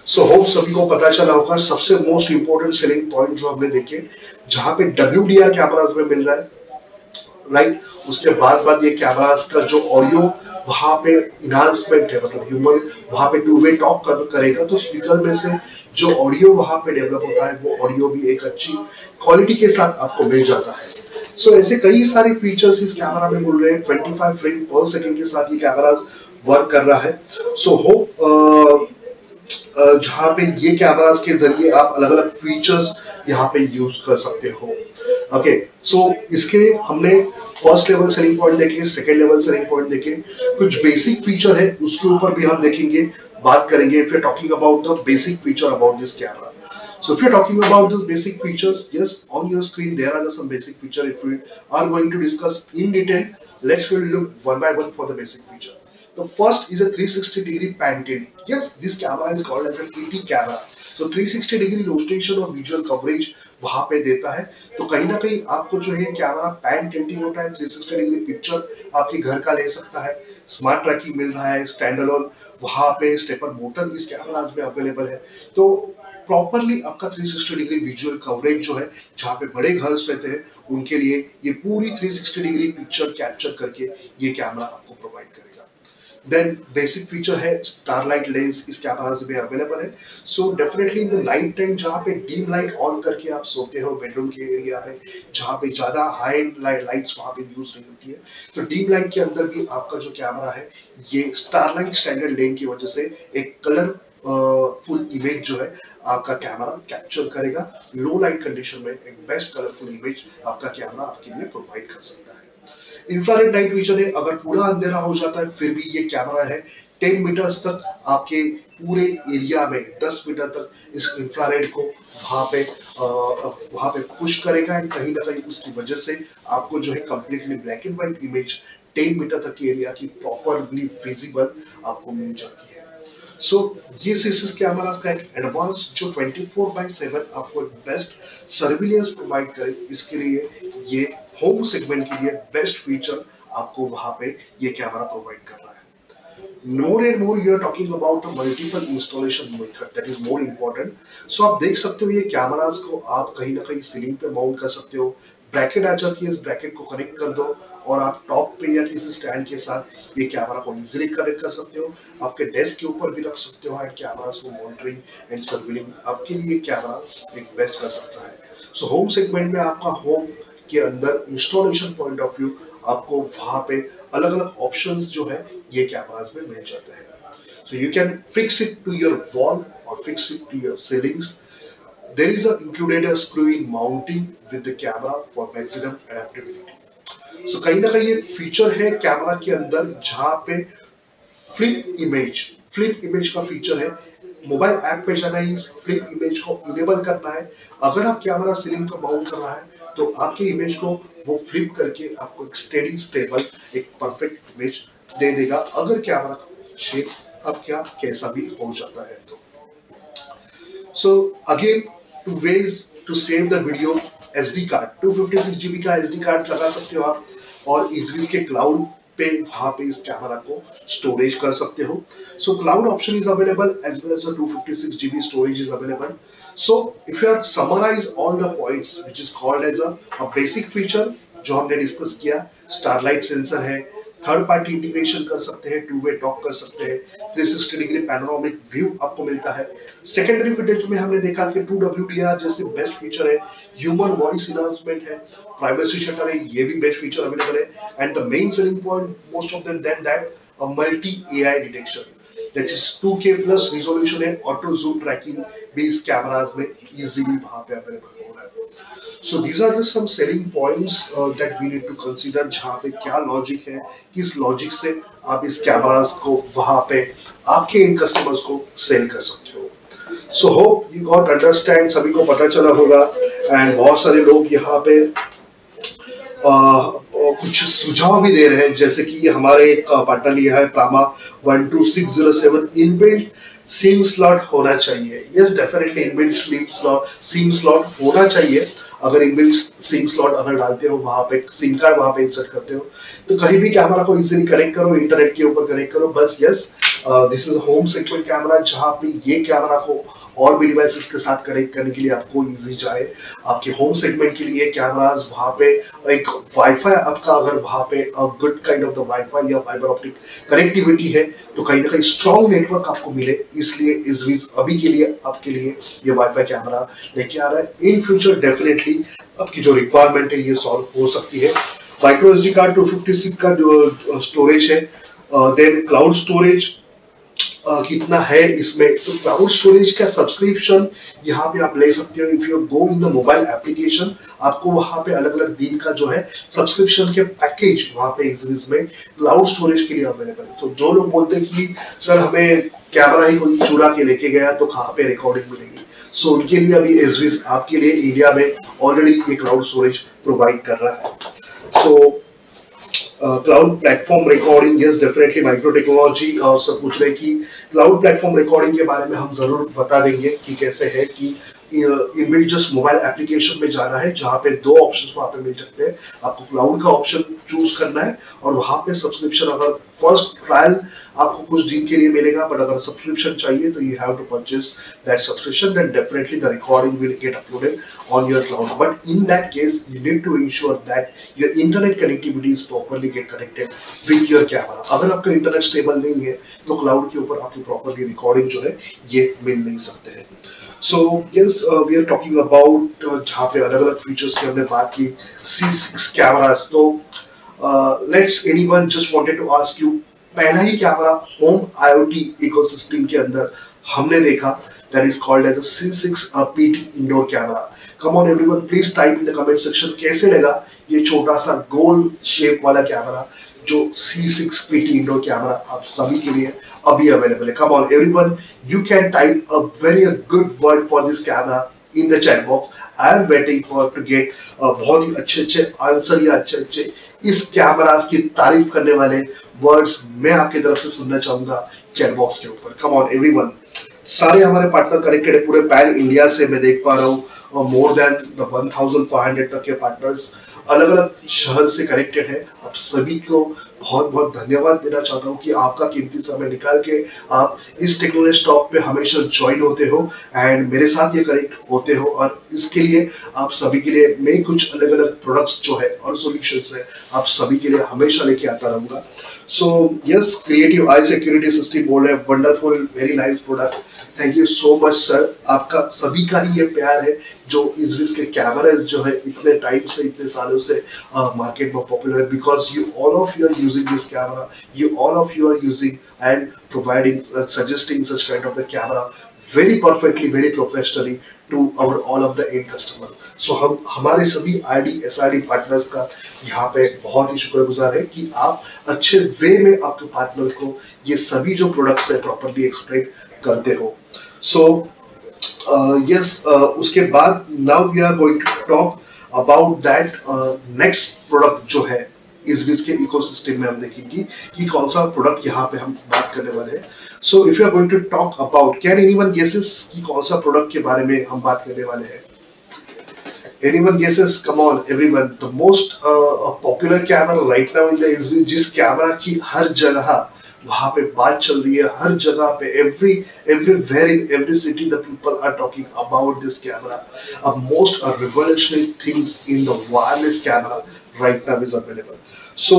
Speaker 1: So hope सभी को पता चला होगा सबसे most important selling point जो हमने देखे जहाँ पे WDR कैमरास में मिल रहा है, राइट। उसके बाद ये कैमरास का जो ऑडियो वहां पे इनहांसमेंट है, मतलब ह्यूमन वहां पे टू वे टॉक करेगा तो स्पीकर में से जो ऑडियो वहां पे डेवलप होता है वो ऑडियो भी एक अच्छी क्वालिटी के साथ आपको मिल जाता है। सो ऐसे कई सारे फीचर्स इस कैमरा में मिल रहे हैं। 25 फ्रेम पर सेकंड के साथ ये कैमरा वर्क कर रहा है। सो होप जहाँ पे ये कैमरास के जरिए आप अलग अलग फीचर्स यहाँ पे यूज कर सकते हो। ओके, सो इसके हमने फर्स्ट लेवल सेलिंग पॉइंट देखे, सेकेंड लेवल सेलिंग पॉइंट देखे, कुछ बेसिक फीचर है उसके ऊपर भी हम देखेंगे, बात करेंगे। If you are talking about the basic feature about this camera, so if you're talking about the basic features, yes, on your screen there are some basic feature. If we are going to discuss in detail, let's look one by one for the basic feature. The first is a 360-degree pan tilt. Yes, this camera is called as a TT camera. So 360-degree rotation और visual coverage वहां पे देता है, तो कहीं ना कहीं आपको जो है कैमरा पैन टिल्टिंग होता है, 360 डिग्री पिक्चर आपके घर का ले सकता है, स्मार्ट ट्रैकिंग मिल रहा है, स्टैंड अलोन वहां पे स्टेपर मोटर इस कैमराज में अवेलेबल है। तो प्रॉपरली आपका 360 डिग्री विजुअल कवरेज जो है, जहाँ पे बड़े घर रहते हैं उनके लिए ये पूरी 360 डिग्री पिक्चर कैप्चर करके ये कैमरा आपको प्रोवाइड करेगा। देन बेसिक फीचर है स्टारलाइट लेंस इस कैमरा में अवेलेबल है. So definitely in the night time जहाँ पे डीम लाइट ऑन करके आप सोते हो बेडरूम के एरिया में, जहाँ पे ज्यादा हाई एंड लाइट्स वहां पे यूज नहीं होती है, तो डीम लाइट के अंदर भी आपका जो कैमरा है ये स्टारलाइट स्टैंडर्ड लेंस की वजह से एक कलर फुल इमेज जो है आपका कैमरा कैप्चर करेगा. लो लाइट कंडीशन में एक बेस्ट कलरफुल इमेज आपका कैमरा आपके लिए प्रोवाइड कर सकता है. इंफ्रारेड नाइट विजन है, अगर पूरा अंधेरा हो जाता है फिर भी ये कैमरा है 10 मीटर्स तक आपके पूरे एरिया में 10 मीटर तक इस इंफ्रारेड को वहां पे पुश करेगा एंड कहीं ना कहीं उसकी वजह से आपको जो है completely black and white image 10 meter तक के एरिया की प्रॉपरली विजिबल आपको मिल जाती है. सो ये सीसीस कैमरास का एक एडवांस जो 24/7 आपको बेस्ट सर्विलेंस प्रोवाइड करे, इसके लिए ये होम सेगमेंट के लिए बेस्ट फीचर आपको वहां पे ये कैमरा प्रोवाइड कर रहा है. More and more you are talking about a multiple installation method that is more important. So आप देख सकते हो ये कैमरास को आप कहीं ना कहीं सीलिंग पे माउंट कर सकते हो, ब्रैकेट आ जाती है, इस ब्रैकेट को कनेक्ट कर दो और आप टॉप पे या किसी स्टैंड के साथ ये कैमरा को इजीली कनेक्ट कर सकते हो. आपके डेस्क के ऊपर भी रख सकते हो एंड कैमरास को मॉनिटरिंग एंड सर्विलिंग आपके लिए कैमरा एक बेस्ट कर सकता है. सो होम सेगमेंट में आपका होम के अंदर इंस्टॉलेशन पॉइंट ऑफ व्यू आपको वहां पे अलग अलग ऑप्शंस जो है ये कैमरास में मिल जाते हैं. So you can fix it to your wall और fix it to your ceilings. There is a included a screw-in mounting with the camera for maximum adaptability. So कहीं ना कहीं ये फीचर है कैमरा के अंदर जहाँ पे फ्लिप इमेज का फीचर है. मोबाइल ऐप पे जाना है, इस फ्लिप इमेज को इनेबल करना है. अगर आप कैमरा सीलिंग पर माउंट कर रहा है तो आपकी इमेज को वो फ्लिप करके आपको एक स्टेडी स्टेबल एक परफेक्ट इमेज दे देगा अगर कैमरा शेप आपका कैसा भी हो जाता है तो. So again, two ways to save the video: SD card 256 GB का SD कार्ड लगा सकते हो आप और इजविस के क्लाउड पे वहां पे इस कैमरा को स्टोरेज कर सकते हो. So cloud option is available as well as the 256 GB storage is available. So if you have summarize all the points which is called as a basic feature जो हमने डिस्कस किया, starlight sensor है, third party integration कर सकते हैं, two way talk कर सकते हैं, 360 डिग्री पैनोरामिक व्यू आपको मिलता है. सेकेंडरी फुटेज में हमने देखा कि 2WDR जैसे बेस्ट फीचर है, ह्यूमन वॉइस इनहांसमेंट है, प्राइवेसी शटर है, ये भी बेस्ट फीचर अवेलेबल है. And the main selling point most of then that a multi AI detection that is 2K plus resolution है, ऑटो जूम ट्रैकिंग भी इस cameras में इजीली वहां पे अवेलेबल हो रहा है. So these are just some selling points that we need to consider. जहाँ पे क्या लॉजिक है, किस लॉजिक से आप इस कैमरास को वहां पे आपके इन कस्टमर्स को सेल कर सकते हो. So hope you got understand, सभी को पता चला होगा. एंड बहुत सारे लोग यहाँ पे कुछ सुझाव भी दे रहे हैं, जैसे कि हमारे एक पार्टनर लिया है प्रामा 12607 इनबिल्ट सिम स्लॉट होना चाहिए. Yes, definitely inbuilt SIM slot होना चाहिए. अगर इनबिल्ट सिम स्लॉट अगर डालते हो वहां पे सिम कार्ड वहां पे इंसर्ट करते हो तो कहीं भी कैमरा को इजीली कनेक्ट करो, इंटरनेट के ऊपर कनेक्ट करो बस. Yes, this is home segment camera जहां पे ये कैमरा को और भी डिवाइसेस के साथ कनेक्ट करने के लिए आपको इजी जाए. आपके होम सेगमेंट के लिए कैमरास वहां पे एक वाईफाई आपका अगर वहां पे good kind of the wifi या फाइबर ऑप्टिक कनेक्टिविटी है तो कहीं ना कहीं स्ट्रॉन्ग नेटवर्क आपको मिले, इसलिए इजविस अभी के लिए आपके लिए ये वाईफाई कैमरा लेके आ रहा है. इन फ्यूचर डेफिनेटली आपकी जो रिक्वायरमेंट है ये सॉल्व हो सकती है. माइक्रो SD कार्ड 256 का जो स्टोरेज है, देन क्लाउड स्टोरेज कितना है इसमें, तो क्लाउड स्टोरेज का सब्सक्रिप्शन यहाँ पे आप ले सकते हो. If you go in the mobile application आपको वहां पे अलग अलग दिन का जो है सब्सक्रिप्शन के पैकेज वहां पे इजविस में क्लाउड स्टोरेज के लिए अवेलेबल है. तो जो लोग बोलते हैं कि सर हमें कैमरा ही कोई चुरा के लेके गया तो कहाँ पे रिकॉर्डिंग मिलेगी, सो उनके लिए अभी इजविस आपके लिए इंडिया में ऑलरेडी ये क्लाउड स्टोरेज प्रोवाइड कर रहा है. So cloud platform recording, yes definitely micro technology और सब पूछ रहे कि क्लाउड प्लेटफॉर्म रिकॉर्डिंग के बारे में हम जरूर बता देंगे कि कैसे है कि इनबिल्ट जस्ट मोबाइल एप्लीकेशन में जाना है, जहां पे दो ऑप्शन वहां पे मिल सकते हैं। आपको क्लाउड का ऑप्शन चूज करना है और वहां पे सब्सक्रिप्शन, अगर फर्स्ट ट्रायल आपको कुछ दिन के लिए मिलेगा, बट अगर सब्सक्रिप्शन चाहिए तो you have to purchase that subscription, then definitely the recording will get uploaded on your cloud. But in that case you need to ensure that your internet connectivity is properly get connected with your camera. अगर आपका internet stable नहीं है तो cloud के ऊपर आपकी properly recording जो है ये मिल नहीं सकते हैं। So yes, we are talking about जहाँ पे अलग अलग फीचर्स की हमने बात की, C6 कैमरास। तो let's anyone just wanted to ask you, पहला ही कैमरा होम IoT इकोसिस्टम के अंदर हमने देखा, that is called as a C6 PT indoor camera. Come on everyone, please type in the comment section कैसे लगा ये छोटा सा गोल शेप वाला कैमरा जो C6 PT indoor कैमरा आप सभी के लिए अभी अवेलेबल है। Come on everyone, you can type a very good word for this camera in the chat box. I am waiting for to get बहुत ही अच्छे आंसर या अच्छे इस कैमरा की तारीफ करने वाले वर्ड्स मैं आपकी तरफ से सुनना चाहूंगा चैट बॉक्स के ऊपर। Come on everyone, सारे हमारे पार्टनर कनेक्टेड है पूरे पैन इंडिया से, मैं देख पा रहा हूँ मोर देन द 1500 तक के पार्टनर्स अलग अलग शहर से कनेक्टेड है। आप सभी को बहुत बहुत धन्यवाद देना चाहता हूँ कि आपका कीमती समय निकाल के आप इस टेक्नोलॉजी टॉक पे हमेशा ज्वाइन होते हो एंड मेरे साथ ये कनेक्ट होते हो, और इसके लिए आप सभी के लिए मैं कुछ अलग अलग प्रोडक्ट्स जो है और सॉल्यूशंस है आप सभी के लिए हमेशा लेके आता रहूंगा। So yes, creative I security system बोल रहे हैं, wonderful, very nice product, thank you so much sir. आपका सभी का ही ये प्यार है जो इस के कैमराज जो है इतने टाइम से, इतने सालों से मार्केट में पॉपुलर है, because you all of you are using this camera, you all of you are using and providing suggesting such kind of the camera very perfectly, very professionally to our all of the end customer. So हम हमारे सभी RD SRD partners का यहाँ पे बहुत ही शुक्रगुजार है कि आप अच्छे वे में आपके पार्टनर को ये सभी जो प्रोडक्ट्स है प्रॉपरली एक्सप्लेन करते हो। So yes, उसके बाद now we are going to talk about that next product जो है इस बीच के इकोसिस्टम में हम देखेंगे कि कौन सा प्रोडक्ट यहाँ पे हम बात करने वाले हैं। So if you are going to talk about, can anyone guesses कि कौन सा प्रोडक्ट के बारे में हम बात करने वाले हैं? Anyone guesses? Come on everyone, the most popular camera right now in the Ezviz, जिस कैमरा की हर जगह वहां पे बात चल रही है, हर जगह पे everywhere in every city the people are talking about this camera. A most revolutionary things in the wireless camera right now is available. So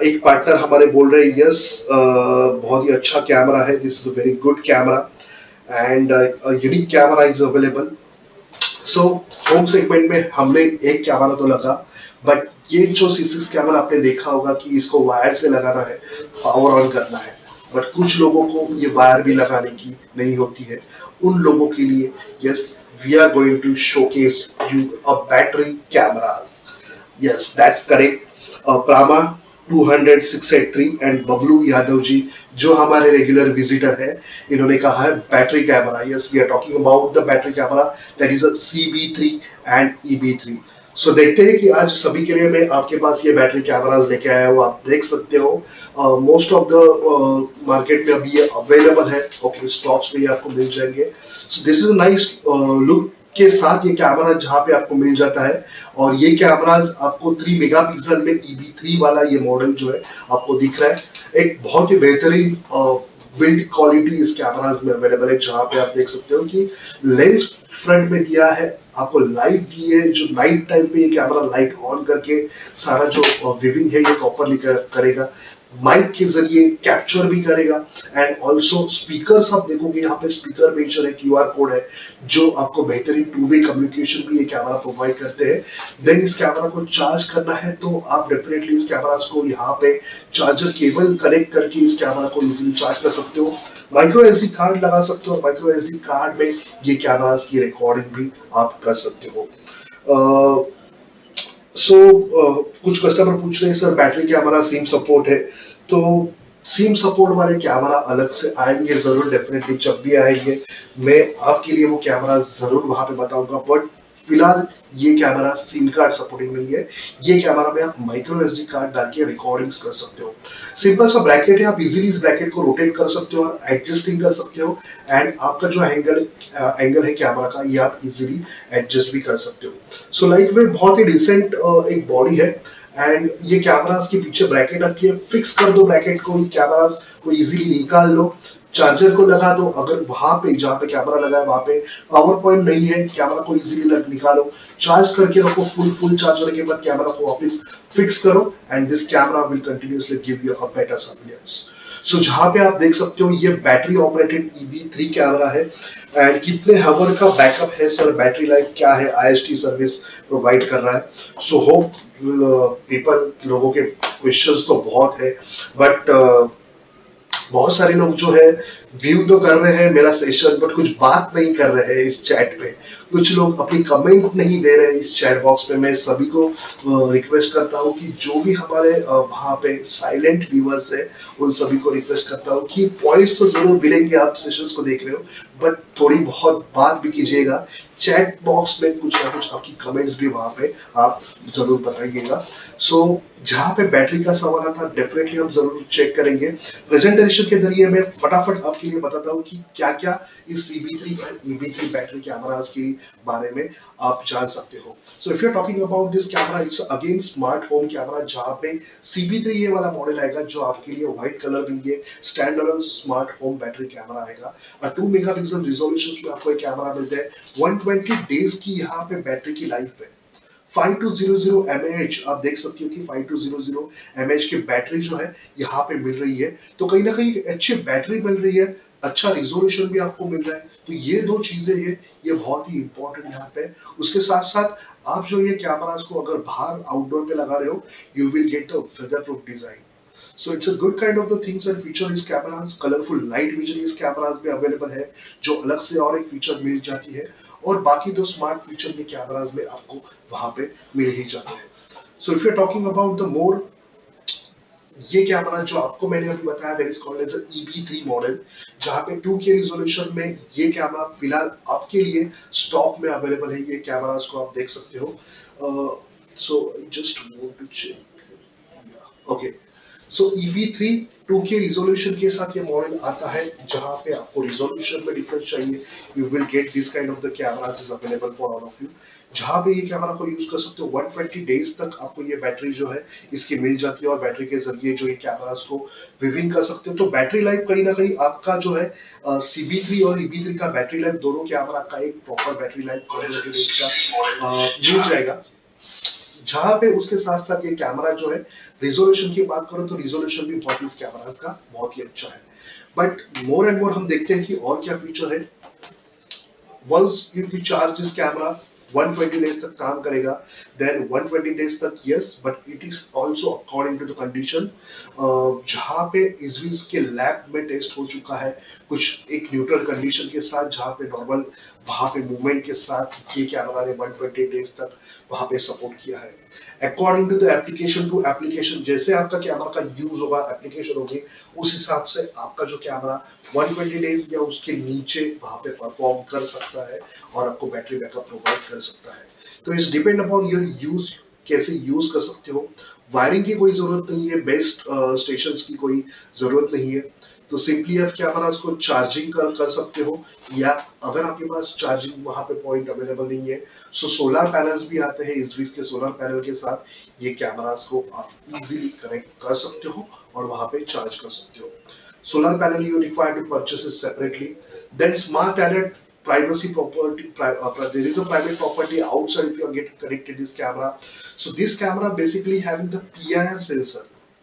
Speaker 1: एक पार्टनर हमारे बोल रहे हैं यस, बहुत ही अच्छा कैमरा है, this is a very good camera and unique camera is available. So home segment में हमने एक कैमरा तो लगा, बट ये जो C6 कैमरा आपने देखा होगा कि इसको वायर से लगाना है, पावर ऑन करना है, बट कुछ लोगों को ये वायर भी लगाने की नहीं होती है। उन लोगों के लिए yes, we are going to showcase you a battery cameras. Yes, that's correct. Prama 200-683 and Bablu Yadav ji जो हमारे रेगुलर विजिटर है, इन्होंने कहा है battery camera. Yes, we are talking about the battery camera that is a CB3 and EB3। So देखते हैं कि आज सभी के लिए मैं आपके पास ये बैटरी कैमरास लेके आया हूँ। आप देख सकते हो मोस्ट ऑफ द मार्केट में अभी ये अवेलेबल है, ओके, स्टॉक्स में ये आपको मिल जाएंगे। So this is nice look के साथ ये कैमरा जहाँ पे आपको मिल जाता है, और ये कैमराज आपको 3 मेगापिक्सल में EB3 वाला ये मॉडल जो है आपको दिख रहा है। एक बहुत ही बेहतरीन बिल्ड क्वालिटी इस कैमराज में अवेलेबल है, जहाँ पे आप देख सकते हो कि लेंस फ्रंट में दिया है, आपको लाइट दी है जो नाइट टाइम पे ये कैमरा लाइट ऑन करके सारा जो विविंग है ये प्रॉपरली करेगा, माइक के जरिए कैप्चर भी करेगा एंड ऑल्सो स्पीकर्स आप देखोगे यहाँ पे स्पीकर मेजर है, QR कोड है जो आपको बेहतरीन 2-वे कम्युनिकेशन भी ये कैमरा प्रोवाइड करते हैं। देन इस कैमरा को चार्ज करना है तो आप डेफिनेटली इस कैमरा को यहाँ पे चार्जर केबल कनेक्ट करके इस कैमरा को इजीली चार्ज कर सकते हो, माइक्रो SD कार्ड लगा सकते हो, माइक्रो SD कार्ड में ये कैमरास की रिकॉर्डिंग भी आप कर सकते हो। कुछ कस्टमर पूछ रहे हैं sir battery camera SIM support है, तो सिम सपोर्ट वाले कैमरा अलग से आएंगे जरूर, डेफिनेटली जब भी आएंगे मैं आपके लिए वो कैमरा जरूर वहां पे बताऊंगा। बट फिलहाल ये कैमरा सिम कार्ड सपोर्टिंग नहीं है। ये कैमरा में आप माइक्रो एसडी कार्ड डाल के रिकॉर्डिंग्स कर सकते हो। सिंपल सा ब्रैकेट है, आप इजीली इस ब्रैकेट को रोटेट कर सकते हो और एडजस्टिंग कर सकते हो। एंड आपका जो एंगल है कैमरा का, ये आप इजीली एडजस्ट भी कर सकते हो। सो लाइक में बहुत ही डिसेंट एक बॉडी है। एंड ये कैमरास के पीछे ब्रैकेट आती है, फिक्स कर दो ब्रैकेट को, कैमरास को इजीली निकाल लो, चार्जर को लगा दो। अगर वहां पे जहां पे कैमरा लगा है वहां पे पावर पॉइंट नहीं है, कैमरा को इजीली निकालो, चार्ज करके रखो, फुल चार्ज होने के बाद कैमरा को वापस फिक्स करो and this camera will continuously give you a better surveillance. So जहां पे आप देख सकते हो ये बैटरी ऑपरेटेड EB3 कैमरा है। एंड कितने हावर का बैकअप है सर, बैटरी लाइफ क्या है, IST सर्विस प्रोवाइड कर रहा है। सो होप पीपल, लोगों के क्वेश्चंस तो बहुत है, बट बहुत सारे लोग जो है व्यू तो कर रहे हैं मेरा सेशन, बट कुछ बात नहीं कर रहे हैं इस चैट पे। कुछ लोग अपनी कमेंट नहीं दे रहे हैं इस चैट बॉक्स पे। मैं सभी को रिक्वेस्ट करता हूँ कि जो भी हमारे वहां पे साइलेंट व्यूअर्स है, उन सभी को रिक्वेस्ट करता हूँ कि पॉइंट्स तो जरूर मिलेंगे, आप सेशंस को देख रहे हो, बट थोड़ी बहुत बात भी कीजिएगा। चैट बॉक्स में कुछ ना कुछ आपकी कमेंट्स भी वहां पे आप जरूर बताइएगा। सो जहां पे बैटरी का सवाल आता, डेफिनेटली हम जरूर चेक करेंगे। प्रेजेंटेशन के जरिए मैं फटाफट आपके लिए बताता हूँ कि क्या क्या इस CB3 और EB3 बैटरी कैमरास के बारे में आप जान सकते हो। So if you are talking about this camera, it's again smart home camera, जहां पे CB3 ये वाला मॉडल आएगा जो आपके लिए व्हाइट कलर में ये stand alone smart home battery camera आएगा। 2 मेगापिक्सल रिजोल्यूशन में आपको एक कैमरा मिलता है। 120 डेज की यहाँ पे बैटरी की लाइफ है। 5200 mAh आप देख सकते हो कि 5200 mAh की बैटरी जो है यहाँ पे मिल रही है। तो कहीं ना कहीं अच्छी बैटरी मिल रही है, अच्छा रिजोल्यूशन भी आपको मिल रहा है। तो ये दो चीजें हैं, ये बहुत ही इंपॉर्टेंट यहाँ पे। उसके साथ साथ आप जो ये कैमरास को अगर बाहर आउटडोर पे लगा रहे हो, you will get the weatherproof design. So it's a good kind of the things and feature इस कैमरास, कलरफुल लाइट विजन इस कैमरास में अवेलेबल है, जो अलग से और एक फीचर मिल जाती है। और बाकी दो स्मार्ट फीचर भी कैमरास में आपको वहां पे मिल ही जाते हैं। So if you are talking about the more, ये कैमरा जो आपको मैंने अभी बताया, that is called as a EB3 model, जहां पे 2K रिजोल्यूशन में ये कैमरा फिलहाल आपके लिए स्टॉक में अवेलेबल है। ये कैमरास को आप देख सकते हो। So just want to check, okay. So EB3 2K resolution के साथ ये मॉडल आता है, जहां पे आपको रिजोल्यूशन में डिफरेंस चाहिए, you will get this kind of the cameras is available for all of you. जहां पे ये कैमरा को यूज कर सकते हो, 120 डेज तक आपको ये बैटरी जो है इसकी मिल जाती है, और बैटरी के जरिए जो ये कैमरास को विविंग कर सकते हो। तो बैटरी लाइफ कहीं ना कहीं आपका जो है CB3 और EB3 का बैटरी लाइफ, दोनों कैमरा का एक प्रॉपर बैटरी लाइफ का मिल जाएगा। जहां पे उसके साथ साथ ये कैमरा जो है, रिजोल्यूशन की बात करो तो रिजोल्यूशन भी बहुत ही इस कैमरा का बहुत ही अच्छा है। बट मोर एंड मोर हम देखते हैं कि और क्या फीचर है। Once you charge this camera, 120 days तक काम करेगा। देन 120 डेज तक yes, but it is also according to the condition. जहां पे इजविस के लैब में टेस्ट हो चुका है, कुछ एक न्यूट्रल कंडीशन के साथ, जहां पे नॉर्मल वहां पे मूवमेंट के साथ ये कैमरा ने 120 डेज तक वहां पे सपोर्ट किया है। According to the application to application, जैसे आपका कैमरा का यूज होगा, एप्लीकेशन होगी, उस हिसाब से आपका जो कैमरा 120 डेज या उसके नीचे वहां पे परफॉर्म कर सकता है और आपको बैटरी बैकअप प्रोवाइड कर सकता है। तो it's depend upon your use, कैसे यूज कर सकते हो। वायरिंग की कोई जरूरत नहीं है, बेस्ट स्टेशंस की कोई जरूरत नहीं है। तो सिंपली आप कैमरास को चार्जिंग कर सकते हो, या अगर आपके पास चार्जिंग वहां पे पॉइंट अवेलेबल नहीं है, सो सोलर पैनल्स भी आते हैं। इजविस के सोलर पैनल के साथ ये कैमरास को आप इजीली कनेक्ट कर सकते हो और वहां पे चार्ज कर सकते हो। Solar panel you require to purchase it separately. Then smart alert, privacy property, there is a private property outside if you are getting connected this camera. So this camera basically having the PIR sensor,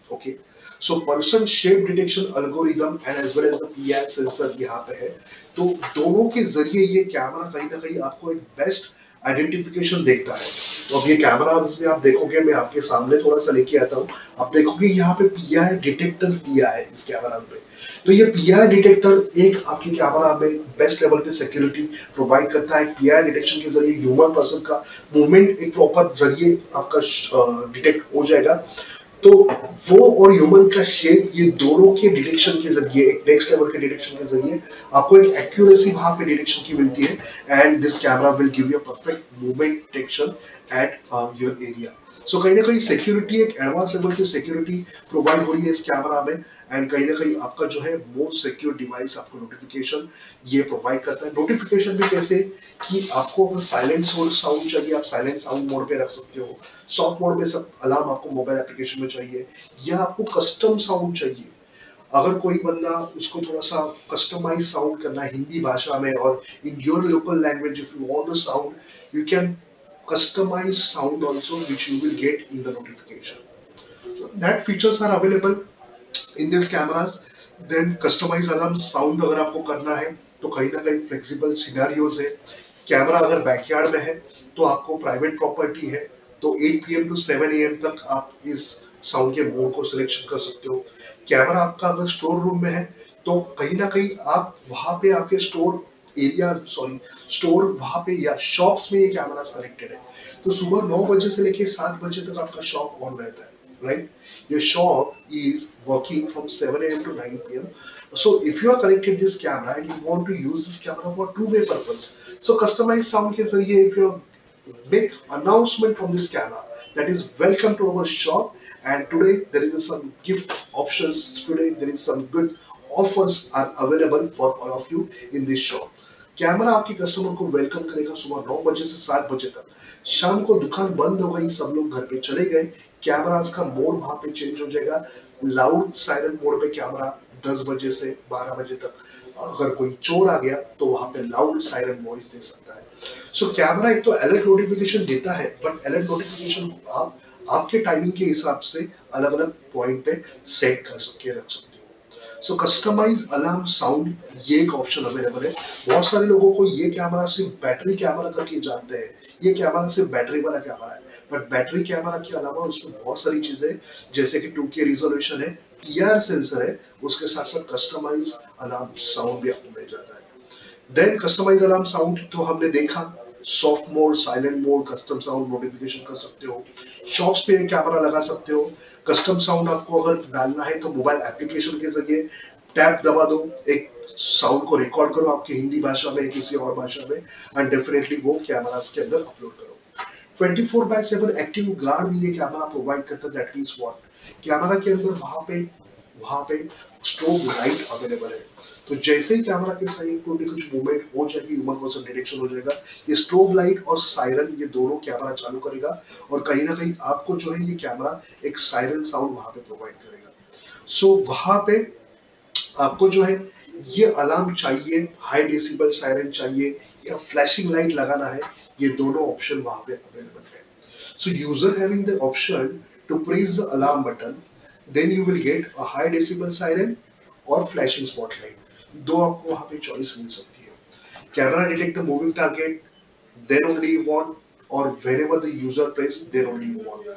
Speaker 1: okay. So person shape detection algorithm and as well as the PIR sensor यहाँ पे है। तो दोनों के जरिए ये camera कहीं ना कहीं आपको एक बेस्ट आइडेंटिफिकेशन देखता है। तो अब ये कैमरा में आप देखोगे, मैं आपके सामने थोड़ा सा लेके आता हूँ, आप देखोगे यहाँ पे PIR डिटेक्टर्स दिया है इस कैमरा पे। तो ये PIR डिटेक्टर एक आपकी कैमरा में बेस्ट लेवल पे सिक्योरिटी प्रोवाइड करता है। PIR डिटेक्शन के जरिए ह्यूमन पर्सन का मूवमेंट एक प्रॉपर जरिए आपका डिटेक्ट हो जाएगा। तो वो और ह्यूमन का शेप, ये दोनों के डिटेक्शन के जरिए, एक नेक्स्ट लेवल के डिटेक्शन के जरिए आपको एक एक्यूरेसी वहां पे डिटेक्शन की मिलती है and this camera will give you perfect movement detection at your area. So कहीं ना कहीं सिक्योरिटी, एक एडवांस लेवल की सिक्योरिटी प्रोवाइड हो रही है इस कैमरा में एंड कहीं ना कहीं आपका जो है मोस्ट सिक्योर डिवाइस आपको नोटिफिकेशन ये प्रोवाइड करता है। नोटिफिकेशन भी कैसे कि आपको अगर साइलेंट साउंड चाहिए, आप साइलेंट साउंड मोड पे रख सकते हो, सॉफ्ट मोड में सब अलार्म आपको मोबाइल एप्लीकेशन में चाहिए, या आपको कस्टम साउंड चाहिए, अगर कोई बंदा उसको थोड़ा सा कस्टमाइज साउंड करना है हिंदी भाषा में और in your local language, if you want to sound you can customize sound also, which you will get in the notification. So that features are available in these cameras. Then customize alarm sound अगर आपको करना है तो कहीं ना कहीं flexible scenarios है। Camera अगर बैकयार्ड में है तो आपको प्राइवेट प्रॉपर्टी है, तो 8 PM to 7 AM तक आप इस साउंड के मोड को सिलेक्शन कर सकते हो। कैमरा आपका अगर स्टोर रूम में है तो कहीं ना कहीं आप वहां पे आपके स्टोर वहां पे या शॉप्स में ये कैमरा कनेक्टेड है, तो सुबह 9 बजे से लेके 7 बजे तक आपका शॉप ऑन रहता है, right? Your shop is working from 7 AM to 9 PM. So if you are connected this camera and you want to use this camera for two-way purpose, so customized sound के जरिए if you make announcement from this camera, that is welcome to our shop and today there is some gift options, today there is some good offers are available for all of you in this shop. Camera आपके customer को welcome करेगा सुबह 9 बजे से 7 बजे तक। शाम को दुकान बंद हो गई, सब लोग घर पे चले गए, कैमरास का मोड वहां पे चेंज हो जाएगा, लाउड साइलेंट मोड पे कैमरा 10 बजे से 12 बजे तक, अगर कोई चोर आ गया तो वहां पे लाउड साइलेंट वॉइस दे सकता है। सो कैमरा एक तो अलर्ट नोटिफिकेशन देता है, बट अलर्ट नोटिफिकेशन आप आपके टाइमिंग के हिसाब से अलग अलग पॉइंट पे सेट कर सकते रख सकते हो। सो कस्टमाइज अलार्म साउंड ये एक ऑप्शन अवेलेबल है। बहुत सारे लोगों को ये कैमरा सिर्फ बैटरी कैमरा करके जानते हैं, ये कैमरा सिर्फ बैटरी वाला कैमरा है, बट बैटरी कैमरा के अलावा उसमें बहुत सारी चीजें जैसे कि 2K रिजोल्यूशन है, PIR सेंसर है, उसके साथ साथ कस्टमाइज अलार्म साउंड भी आपको मिल जाता है। देन कस्टमाइज अलार्म साउंड तो हमने देखा, soft mode, silent mode, custom sound notification कर सकते हो, शॉप्स पे कैमरा लगा सकते हो। कस्टम साउंड आपको अगर डालना है तो मोबाइल एप्लीकेशन के जरिए टैप दबा दो, एक साउंड को रिकॉर्ड करो आपकी हिंदी भाषा में किसी और भाषा में एंड डेफिनेटली वो कैमरास के अंदर अपलोड करो। 24/7 एक्टिव गार्ड भी ये कैमरा प्रोवाइड करता है। दैट मींस व्हाट, कैमरा के अंदर वहां पे स्ट्रोब लाइट अवेलेबल है, तो जैसे ही कैमरा के साइड को भी कुछ मूवमेंट हो जाएगी, ह्यूमन पर्सन डिटेक्शन हो जाएगा, ये स्ट्रोब लाइट और सायरन ये दोनों कैमरा चालू करेगा और कहीं ना कहीं आपको जो है ये कैमरा एक सायरन साउंड वहां पे प्रोवाइड करेगा। सो वहां पे आपको जो है ये अलार्म चाहिए, हाई डेसिबल सायरन चाहिए या फ्लैशिंग लाइट लगाना है, ये दोनों ऑप्शन वहां पे अवेलेबल है। So user having the option to press the alarm button, then you will get a high decibel siren और फ्लैशिंग स्पॉटलाइट, दो आपको वहां पे चॉइस मिल सकती है। Camera detect the moving target, then only you want, or whenever the user press then only you want.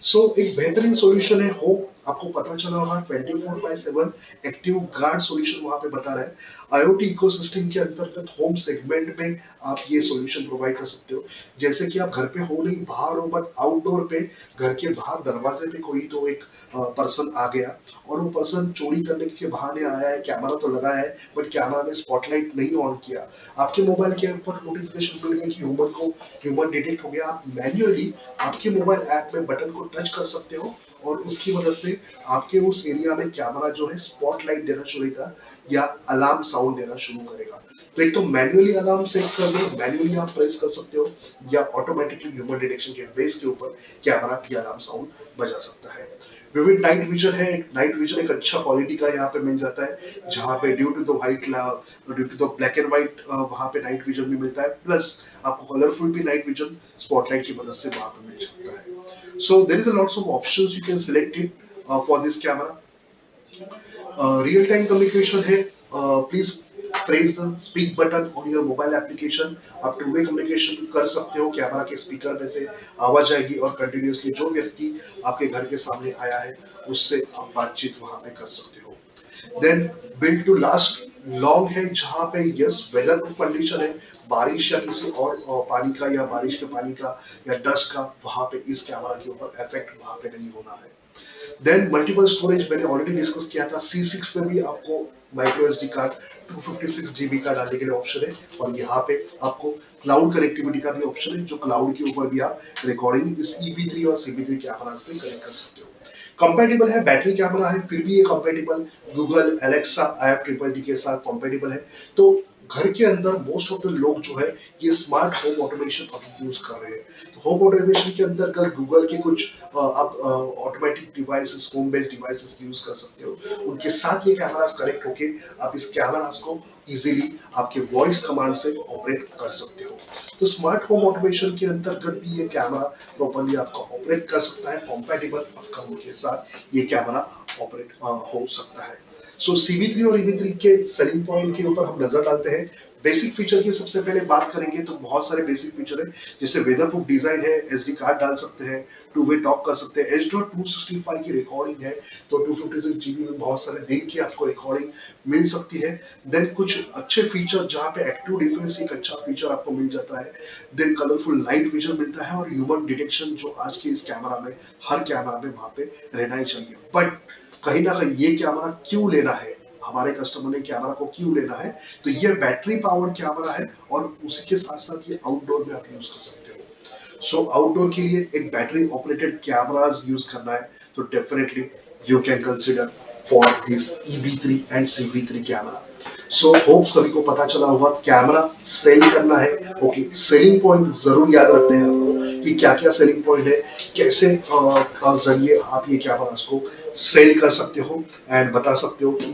Speaker 1: So एक बेहतरीन सॉल्यूशन है। होप आपको पता चला होगा 24/7 एक्टिव गार्ड सॉल्यूशन वहां पे बता रहा है। IoT इकोसिस्टम के अंतर्गत होम सेगमेंट में आप ये सॉल्यूशन प्रोवाइड कर सकते हो। जैसे कि आप घर पे हो नहीं, बाहर हो, बट आउटडोर पे घर के बाहर दरवाजे पे कोई तो एक पर्सन आ गया और वो पर्सन चोरी करने के बहाने आया है, कैमरा तो लगा है बट कैमरा ने स्पॉटलाइट नहीं ऑन किया, आपके मोबाइल के ऊपर नोटिफिकेशन मिल गया कि ह्यूमन डिटेक्ट हो गया, आप मैन्युअली आपके मोबाइल ऐप में बटन को टच कर सकते हो और उसकी वजह से आपके उस एरिया में कैमरा जो है स्पॉटलाइट देना शुरू करेगा या अलार्म साउंड देना शुरू करेगा। तो एक तो मैन्युअली अलार्म सेट कर लो, मैन्युअली आप प्रेस कर सकते हो, या ऑटोमेटिकली ह्यूमन डिटेक्शन के बेस के ऊपर कैमरा की अलार्म साउंड बजा सकता है। विविड नाइट विजन है, नाइट विजन एक अच्छा क्वालिटी का यहाँ पे मिल जाता है, जहाँ पे due to the black and white वहाँ पे नाइट विजन भी मिलता है, प्लस आपको कलरफुल भी नाइट विजन स्पॉटलाइट की मदद से वहाँ पे मिल सकता है। So there is a lots of options you can select it for this camera. Real time communication है, please press the speak button on your mobile application, आप टू वे कम्युनिकेशन कर सकते हो, कैमरा के स्पीकर में से आवाज आएगी और कंटिन्यूअसली जो व्यक्ति आपके घर के सामने आया है उससे आप बातचीत वहां पे कर सकते हो। Then build to last long है, जहां पे यस वेदर कंडीशन है, बारिश या किसी और पानी का या बारिश के पानी का या डस्ट का वहां पे इस कैमरा के ऊपर इफेक्ट वहां पे नहीं होना है। देन मल्टीपल स्टोरेज मैंने ऑलरेडी डिस्कस किया था, C6 में भी आपको माइक्रो एसडी कार्ड 256 GB का डालने के लिए ऑप्शन है, और यहाँ पे आपको क्लाउड कनेक्टिविटी का भी ऑप्शन है, जो क्लाउड के ऊपर भी आप रिकॉर्डिंग इस EP3 और CP3 कैमरास में कनेक्ट कर सकते हो। कंपेटेबल है, बैटरी कैमरा है, फिर भी ये कंपेटेबल गूगल एलेक्सा IFTTT के साथ कंपेटेबल है। तो घर के अंदर मोस्ट ऑफ द लोग जो है ये स्मार्ट होम ऑटोमेशन अभी यूज कर रहे हैं। तो होम ऑटोमेशन के अंदर अगर गूगल के कुछ आप automatic devices, home based devices use कर सकते हो, उनके साथ ये कैमरास कनेक्ट होके आप इस कैमरास को इजीली आपके वॉइस कमांड से ऑपरेट कर सकते हो। तो स्मार्ट होम ऑटोमेशन के अंतर्गत भी ये कैमरा प्रॉपर्ली आपका ऑपरेट कर सकता है, कॉम्पैटिबल आपका उनके साथ ये कैमरा ऑपरेट हो सकता है। सो CB3 और EB3 के सेलिंग पॉइंट के ऊपर हम नजर डालते हैं। बेसिक फीचर की सबसे पहले बात करेंगे तो बहुत सारे बेसिक फीचर है, जैसे वेदर प्रूफ डिजाइन है, SD कार्ड डाल सकते हैं, 2 वे टॉक कर सकते हैं, H.265 की रिकॉर्डिंग है, तो 256 GB में बहुत सारे दिन की आपको रिकॉर्डिंग मिल सकती है। देन कुछ अच्छे फीचर जहाँ पे एक्टिव डिफेंस एक अच्छा फीचर आपको मिल जाता है, देन कलरफुल लाइट विजन मिलता है, और ह्यूमन डिटेक्शन जो आज के इस कैमरा में हर कैमरा में वहां पे रहना ही चाहिए। बट कहीं ना कहीं ये कैमरा क्यों लेना है, हमारे कस्टमर ने कैमरा को क्यों लेना है, तो ये बैटरी पावर्ड कैमरा है, और उसी के साथ साथ ये आउटडोर में आप यूज कर सकते हो। सो आउटडोर के लिए एक बैटरी ऑपरेटेड कैमरास यूज करना है, तो definitely you can consider for this EB3 and CB3 camera. So hope सभी को पता चला होगा कैमरा सेल करना है। ओके, सेलिंग पॉइंट जरूर याद रखने हैं आपको कि क्या क्या सेलिंग पॉइंट है, कैसे जरिए आप ये कैमरास को सेल कर सकते हो, एंड बता सकते हो कि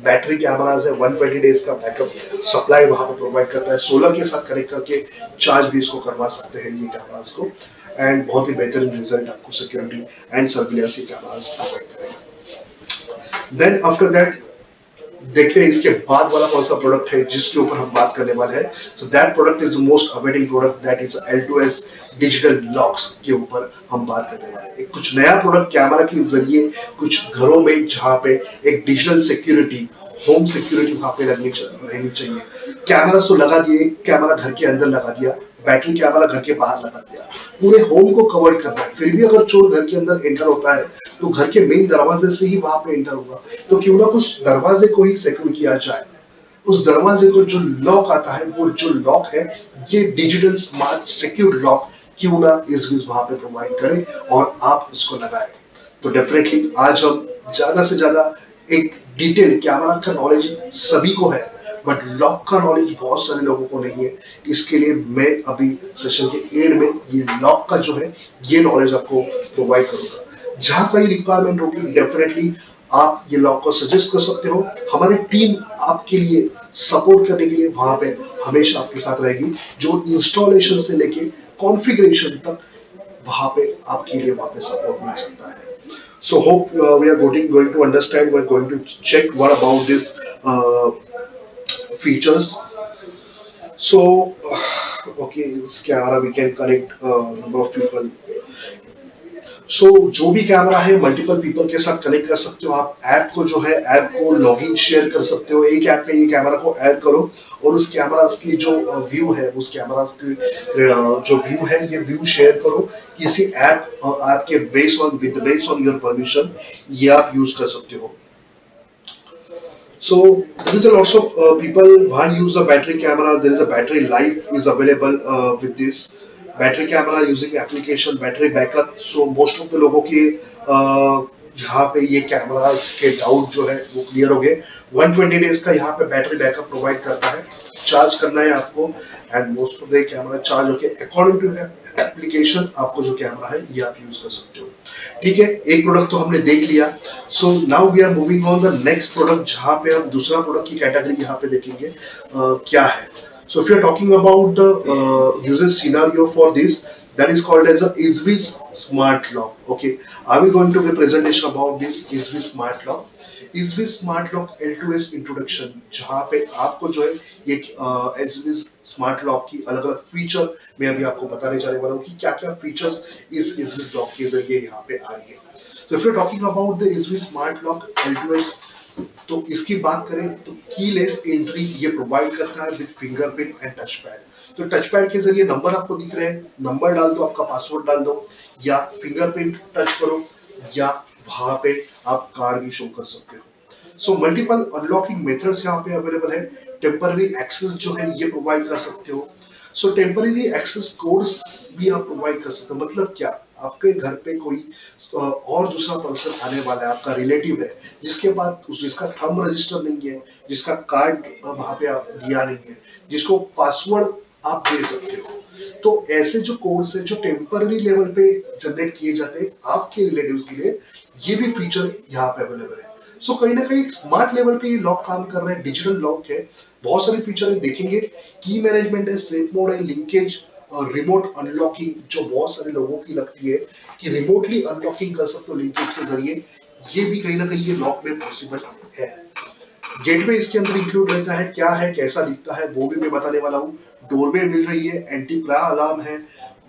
Speaker 1: बैटरी कैमरास है, 120 डेज का बैकअप सप्लाई वहां पर प्रोवाइड करता है, सोलर के साथ कनेक्ट करके चार्ज भी इसको करवा सकते हैं ये कैमरास को, एंड बहुत ही बेहतरीन रिजल्ट आपको security and surveillance cameras provide करेगा। देन आफ्टर दैट देखते हैं इसके बाद वाला कौन सा प्रोडक्ट है जिसके ऊपर हम बात करने वाले हैं। So that product is most awaiting product, that is L2S digital locks के ऊपर हम बात करने वाले हैं। एक कुछ नया प्रोडक्ट कैमरा के जरिए कुछ घरों में जहां पे एक डिजिटल सिक्योरिटी, होम सिक्योरिटी वहां पे रहनी चाहिए। कैमरा तो लगा दिए, कैमरा घर के अंदर लगा दिया, बैटरी कैमरा घर के बाहर लगा दिया, पूरे होम को कवर करना है। फिर भी अगर चोर घर के अंदर एंटर होता है तो घर के मेन दरवाजे से ही वहां पे एंटर होगा, तो क्यों ना कुछ दरवाजे को ही सिक्योर किया जाए। उस दरवाजे को जो लॉक आता है, वो जो लॉक है ये डिजिटल स्मार्ट सिक्योर लॉक क्यों ना इस बीच वहां पे प्रोवाइड करें और आप इसको लगाएं। तो डेफिनेटली आज हम ज्यादा से ज्यादा एक डिटेल, कैमरा का नॉलेज सभी को है बट लॉक का नॉलेज बहुत सारे लोगों को नहीं है। इसके लिए मैं अभी सेशन के एंड में ये लॉक का जो है ये नॉलेज आपको प्रोवाइड करूंगा। जहां कहीं रिक्वायरमेंट होगी डेफिनेटली आप ये लॉक को सजेस्ट कर सकते हो। हमारी टीम आपके लिए सपोर्ट करने के लिए वहां पे हमेशा आपके साथ रहेगी, जो इंस्टॉलेशन से लेके कॉन्फ़िगरेशन तक वहां पे आपके लिए वहां पे सपोर्ट मिल सकता है। So hope we are going to understand, we are going to check what about this features. So okay, this camera we can connect number of people. So जो भी कैमरा है मल्टीपल पीपल के साथ connect कर सकते हो आप। App को जो है, ऐप को लॉगिन शेयर कर सकते हो, एक ऐप में ये कैमरा को ऐड करो और उस कैमरा की जो व्यू है, उस कैमरा की जो व्यू है ये व्यू शेयर करो किसी ऐप आपके बेस्ड ऑन योर परमिशन, ये आप यूज कर सकते हो। So there is a lots of people who use the battery cameras. There is a battery life is available with this battery camera using application battery backup. So most of the लोगों की यहाँ पे ये cameras के doubt जो है वो clear हो गए। 120 डेज का यहाँ पे बैटरी बैकअप प्रोवाइड करता है, चार्ज करना है आपको and most of the camera charge होके अकॉर्डिंग टू एप्लीकेशन आपको जो कैमरा है ये आप यूज कर सकते हो। ठीक है, एक प्रोडक्ट तो हमने देख लिया। So now we are moving on the next product, जहां पे हम दूसरा प्रोडक्ट की कैटेगरी यहाँ पे देखेंगे क्या है। So if you are talking about the usage scenario for this, that is called as a Isvis Smart Lock. Okay, are we going to give presentation about this Isvis Smart Lock? Isvis Smart Lock L2S introduction, जहाँ पे आपको जो है ये Isvis Smart Lock की अलग अलग feature मैं अभी आपको बताने जाने वाला हूँ कि क्या क्या फीचर्स इस Isvis Lock के जरिए यहाँ पे आ रही है। तो if you're talking about the Isvis Smart Lock L2S, तो इसकी बात करें तो कीलेस एंट्री ये प्रोवाइड करता है with fingerprint and touch pad. तो टच पैड के जरिए नंबर आपको दिख रहे हैं, नंबर डाल दो, आपका पासवर्ड डाल दो, या फिंगरप्रिंट टच करो, या वहां पे आप कार्ड भी शो कर सकते हो। सो मल्टीपल अनलॉकिंग मेथड्स यहाँ पे अवेलेबल है। टेम्पररी एक्सेस जो है ये प्रोवाइड कर सकते हो। सो टेम्पररी एक्सेस कोड्स भी आप प्रोवाइड कर सकते हो। मतलब क्या, आपके घर पे कोई और दूसरा पर्सन आने वाला है, आपका रिलेटिव है, जिसके पास जिसका थंब रजिस्टर नहीं है, जिसका कार्ड वहां पे आप दिया नहीं है, जिसको पासवर्ड आप दे सकते हो। तो ऐसे जो कोड्स है जो टेम्पररी लेवल पे जनरेट किए जाते हैं आपके रिलेटिव्स के लिए, ये भी फीचर यहाँ पे अवेलेबल है। सो कहीं ना कहीं स्मार्ट लेवल पे ये लॉक काम कर रहे हैं, डिजिटल लॉक है, बहुत सारे फीचर है, देखेंगे। की मैनेजमेंट है, सेफ मोड है, लिंकेज और रिमोट अनलॉकिंग जो बहुत सारे लोगों की लगती है कि रिमोटली अनलॉकिंग कर सकते हो लिंकेज के जरिए, ये भी कहीं ना कहीं ये लॉक में पॉसिबल है। गेटवे इसके अंदर इंक्लूड रहता है, क्या है, कैसा दिखता है, वो भी मैं बताने वाला हूँ। डोरबेल मिल रही है, एंटी प्रा अलार्म है,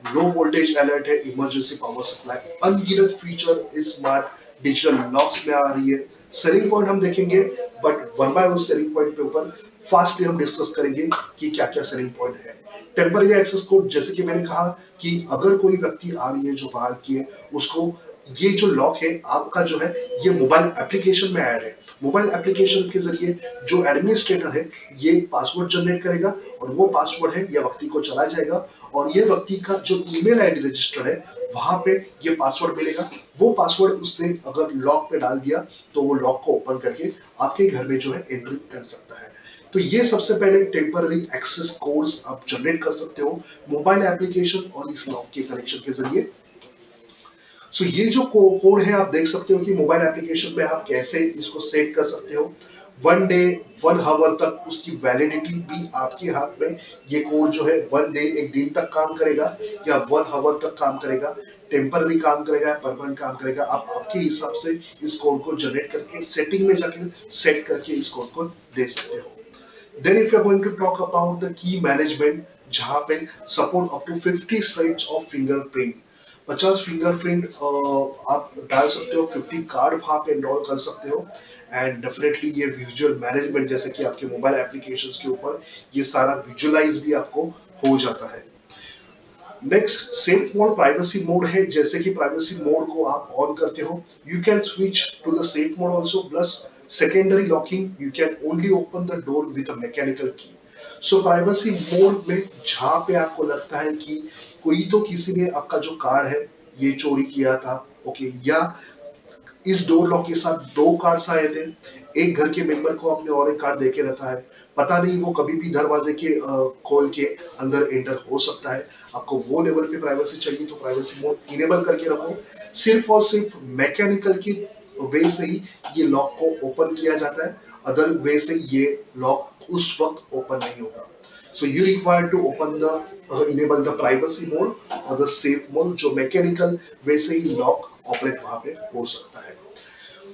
Speaker 1: लो वोल्टेज अलर्ट है, इमरजेंसी पावर सप्लाई, अनगिनत फीचर इस स्मार्ट डिजिटल लॉक्स में आ रही है। सेलिंग पॉइंट हम देखेंगे, but one by one selling point के ऊपर फास्टली हम डिस्कस करेंगे कि क्या क्या सेलिंग पॉइंट है। टेम्पररी एक्सेस कोड, जैसे कि मैंने कहा कि अगर कोई व्यक्ति आ रही है जो बाहर की है, उसको ये जो लॉक है आपका जो है ये मोबाइल एप्लीकेशन में ऐड है। मोबाइल एप्लीकेशन के जरिए जो एडमिनिस्ट्रेटर है ये पासवर्ड जनरेट करेगा और वो पासवर्ड है या व्यक्ति को चला जाएगा और ये व्यक्ति का जो ईमेल आईडी रजिस्टर्ड है वहां पे ये पासवर्ड मिलेगा। वो पासवर्ड उसने अगर लॉक पे डाल दिया तो वो लॉक को ओपन करके आपके घर में जो है एंट्री कर सकता है। तो ये सबसे पहले टेम्पररी एक्सेस कोड्स आप जनरेट कर सकते हो मोबाइल एप्लीकेशन और इस लॉक के कनेक्शन के जरिए। सो ये जो कोड है आप देख सकते हो कि मोबाइल एप्लीकेशन में आप कैसे इसको सेट कर सकते हो। 1 डे 1 आवर तक उसकी वैलिडिटी भी आपके हाथ में। ये कोड जो है 1 डे, एक दिन तक काम करेगा या 1 आवर तक काम करेगा, टेम्पररी काम करेगा, परमानेंट काम करेगा, आप आपके हिसाब से इस कोड को जनरेट करके सेटिंग में जाके सेट करके इस कोड को दे सकते हो। Then if you are going to talk about the key management, जहाँ पे support up to 50 sets of fingerprint, 50 fingerprint आप डाल सकते हो, 50 कार्ड वहां पे एनरोल कर सकते हो। एंड डेफिनेटली ये विजुअल मैनेजमेंट जैसे कि आपके मोबाइल एप्लीकेशंस के ऊपर ये सारा विजुअलाइज भी आपको हो जाता है। Next safe mode privacy mode है, जैसे कि प्राइवेसी मोड को आप ऑन करते हो you can switch to the safe mode also, plus secondary locking, you can only open the door with a mechanical key. So privacy mode में जहां पे आपको लगता है कि कोई तो किसी ने आपका जो कार्ड है ये चोरी किया था, ओके, या इस डोर लॉक के साथ 2 कार्ड्स आए थे, एक घर के मेंबर को आपने और एक कार्ड देके रखा है, पता नहीं वो कभी भी दरवाजे के खोल के अंदर एंटर हो सकता है। आपको वो लेवल पे प्राइवेसी चाहिए तो प्राइवेसी मोड इनेबल करके रखो। सिर्फ और सिर्फ मैकेनिकल की वे से ही ये लॉक को ओपन किया जाता है, अदर वे से ये लॉक उस वक्त ओपन नहीं होगा। So you require to open the enable the privacy mode or the safe mode, जो मैकेनिकल वैसे ही लॉक ऑपरेट वहां पे हो सकता है।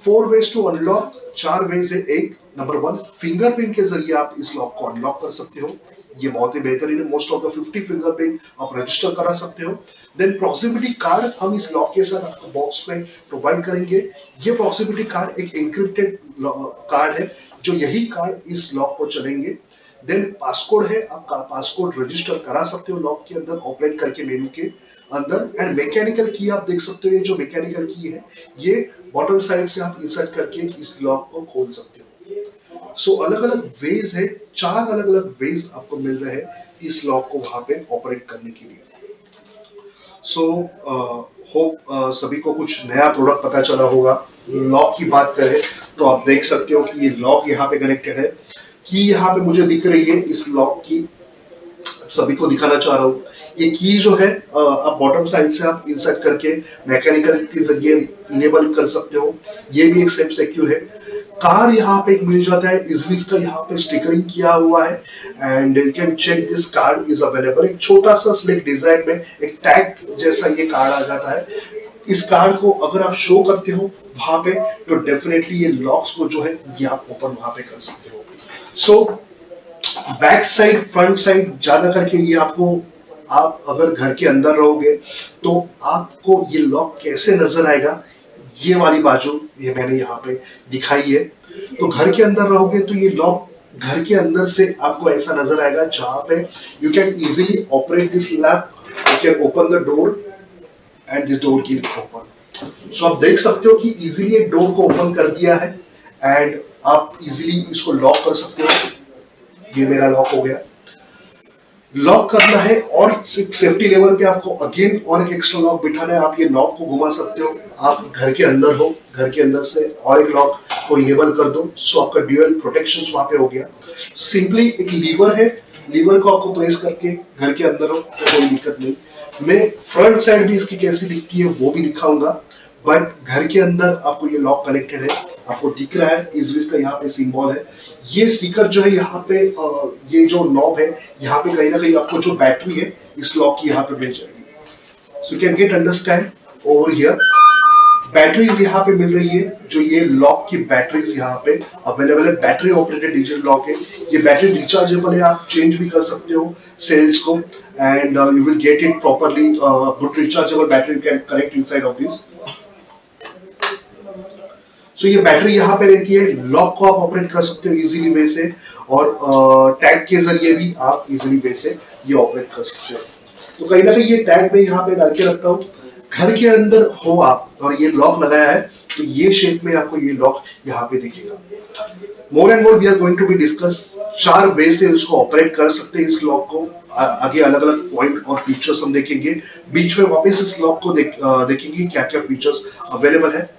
Speaker 1: 4 ways to unlock, 4 ways है। एक नंबर 1 फिंगरप्रिंट के जरिए आप इस लॉक को अनलॉक कर सकते हो, ये बहुत ही बेहतरीन है। मोस्ट ऑफ द 50 फिंगरप्रिंट आप रजिस्टर करा सकते हो। देन प्रॉक्सिमिटी कार्ड हम इस लॉक के साथ आपको बॉक्स में प्रोवाइड करेंगे। ये प्रॉक्सिमिटी कार्ड एक एन्क्रिप्टेड कार्ड है, जो यही कार्ड इस लॉक को चलेंगे। देन पासकोड है, आप पासकोड रजिस्टर करा सकते हो लॉक के अंदर ऑपरेट करके मेनू के अंदर। एंड मैकेनिकल की आप देख सकते हो, ये जो मैकेनिकल की है ये बॉटम साइड से आप इंसर्ट करके इस लॉक को खोल सकते हो। सो अलग अलग वेज है, 4 अलग अलग वेज आपको मिल रहे हैं इस लॉक को वहां पे ऑपरेट करने के लिए। सो होप सभी को कुछ नया प्रोडक्ट पता चला होगा। लॉक की बात करें तो आप देख सकते हो कि ये लॉक यहाँ पे कनेक्टेड है, की यहाँ पे मुझे दिख रही है इस लॉक की, सभी को दिखाना चाह रहा हूँ। ये की जो है आप बॉटम साइड से आप इंसर्ट करके मैकेनिकल के जरिए इनेबल कर सकते हो, ये भी एक सेफ सिक्योर है। कार यहाँ पे मिल जाता है, इजविस का यहाँ पे स्टिकरिंग किया हुआ है and you can check this card is available. एक छोटा सा स्लिक डिजाइन में एक टैग जैसा ये कार्ड आ जाता है। इस कार्ड को अगर आप शो करते हो वहां पे तो डेफिनेटली ये लॉक्स को जो है ये आप ओपन वहां पे कर सकते हो। So back side front side ज्यादा करके ये आपको, आप अगर घर के अंदर रहोगे तो आपको ये लॉक कैसे नजर आएगा, ये वाली बाजू ये मैंने यहाँ पे दिखाई है। तो घर के अंदर रहोगे तो ये लॉक घर के अंदर से आपको ऐसा नजर आएगा, जहां पे you can easily operate this lap, you can open the door and this door की ओपन। सो आप देख सकते हो कि इजीली एक डोर को ओपन कर दिया है एंड आप इजीली इसको लॉक कर सकते हो। ये मेरा लॉक हो गया। लॉक करना है और सेफ्टी लेवल पे आपको अगेन और एक एक्स्ट्रा लॉक बिठाना है। आप ये लॉक को घुमा सकते हो। आप घर के अंदर हो, घर के अंदर से और एक लॉक को इनेबल कर दो। सो आपका ड्यूअल प्रोटेक्शन वहां पे हो गया। सिंपली एक लीवर है, लीवर को आपको प्रेस करके घर के अंदर हो तो कोई दिक्कत नहीं। मैं फ्रंट साइड भी इसकी कैसी दिखती है वो भी दिखाऊंगा, बट घर के अंदर आपको ये लॉक कनेक्टेड है, आपको दिख रहा है इजविस का यहाँ पे सिंबल है। ये स्टिकर जो है यहाँ पे ये जो नॉब है यहाँ पे कहीं ना कहीं आपको जो बैटरी है इस लॉक की यहाँ पे मिल जाएगी। सो you can get understand over here batteries यहाँ पे मिल रही है। जो ये लॉक की बैटरीज यहाँ पे अवेलेबल है, बैटरी ऑपरेटेड डिजिटल लॉक है। ये बैटरी रिचार्जेबल है, आप चेंज भी कर सकते हो सेल्स को and you will get it properly good rechargeable battery you can connect inside of this. So ये बैटरी यहाँ पे रहती है। लॉक को आप ऑपरेट कर सकते हो इजीली वे से और टैग के जरिए भी आप इजीली वे से ये ऑपरेट कर सकते हो। तो कहीं ना कहीं ये टैग में यहाँ पे डाल के रखता हूँ। घर के अंदर हो आप और ये लॉक लगाया है तो ये शेप में आपको ये लॉक यहाँ पे दिखेगा। More and more we are going to be discuss 4 way से इसको ऑपरेट कर सकते हैं इस लॉक को। आगे अलग अलग पॉइंट और फीचर्स हम देखेंगे। बीच में वापस इस लॉक को देखेंगे क्या क्या फीचर्स अवेलेबल है।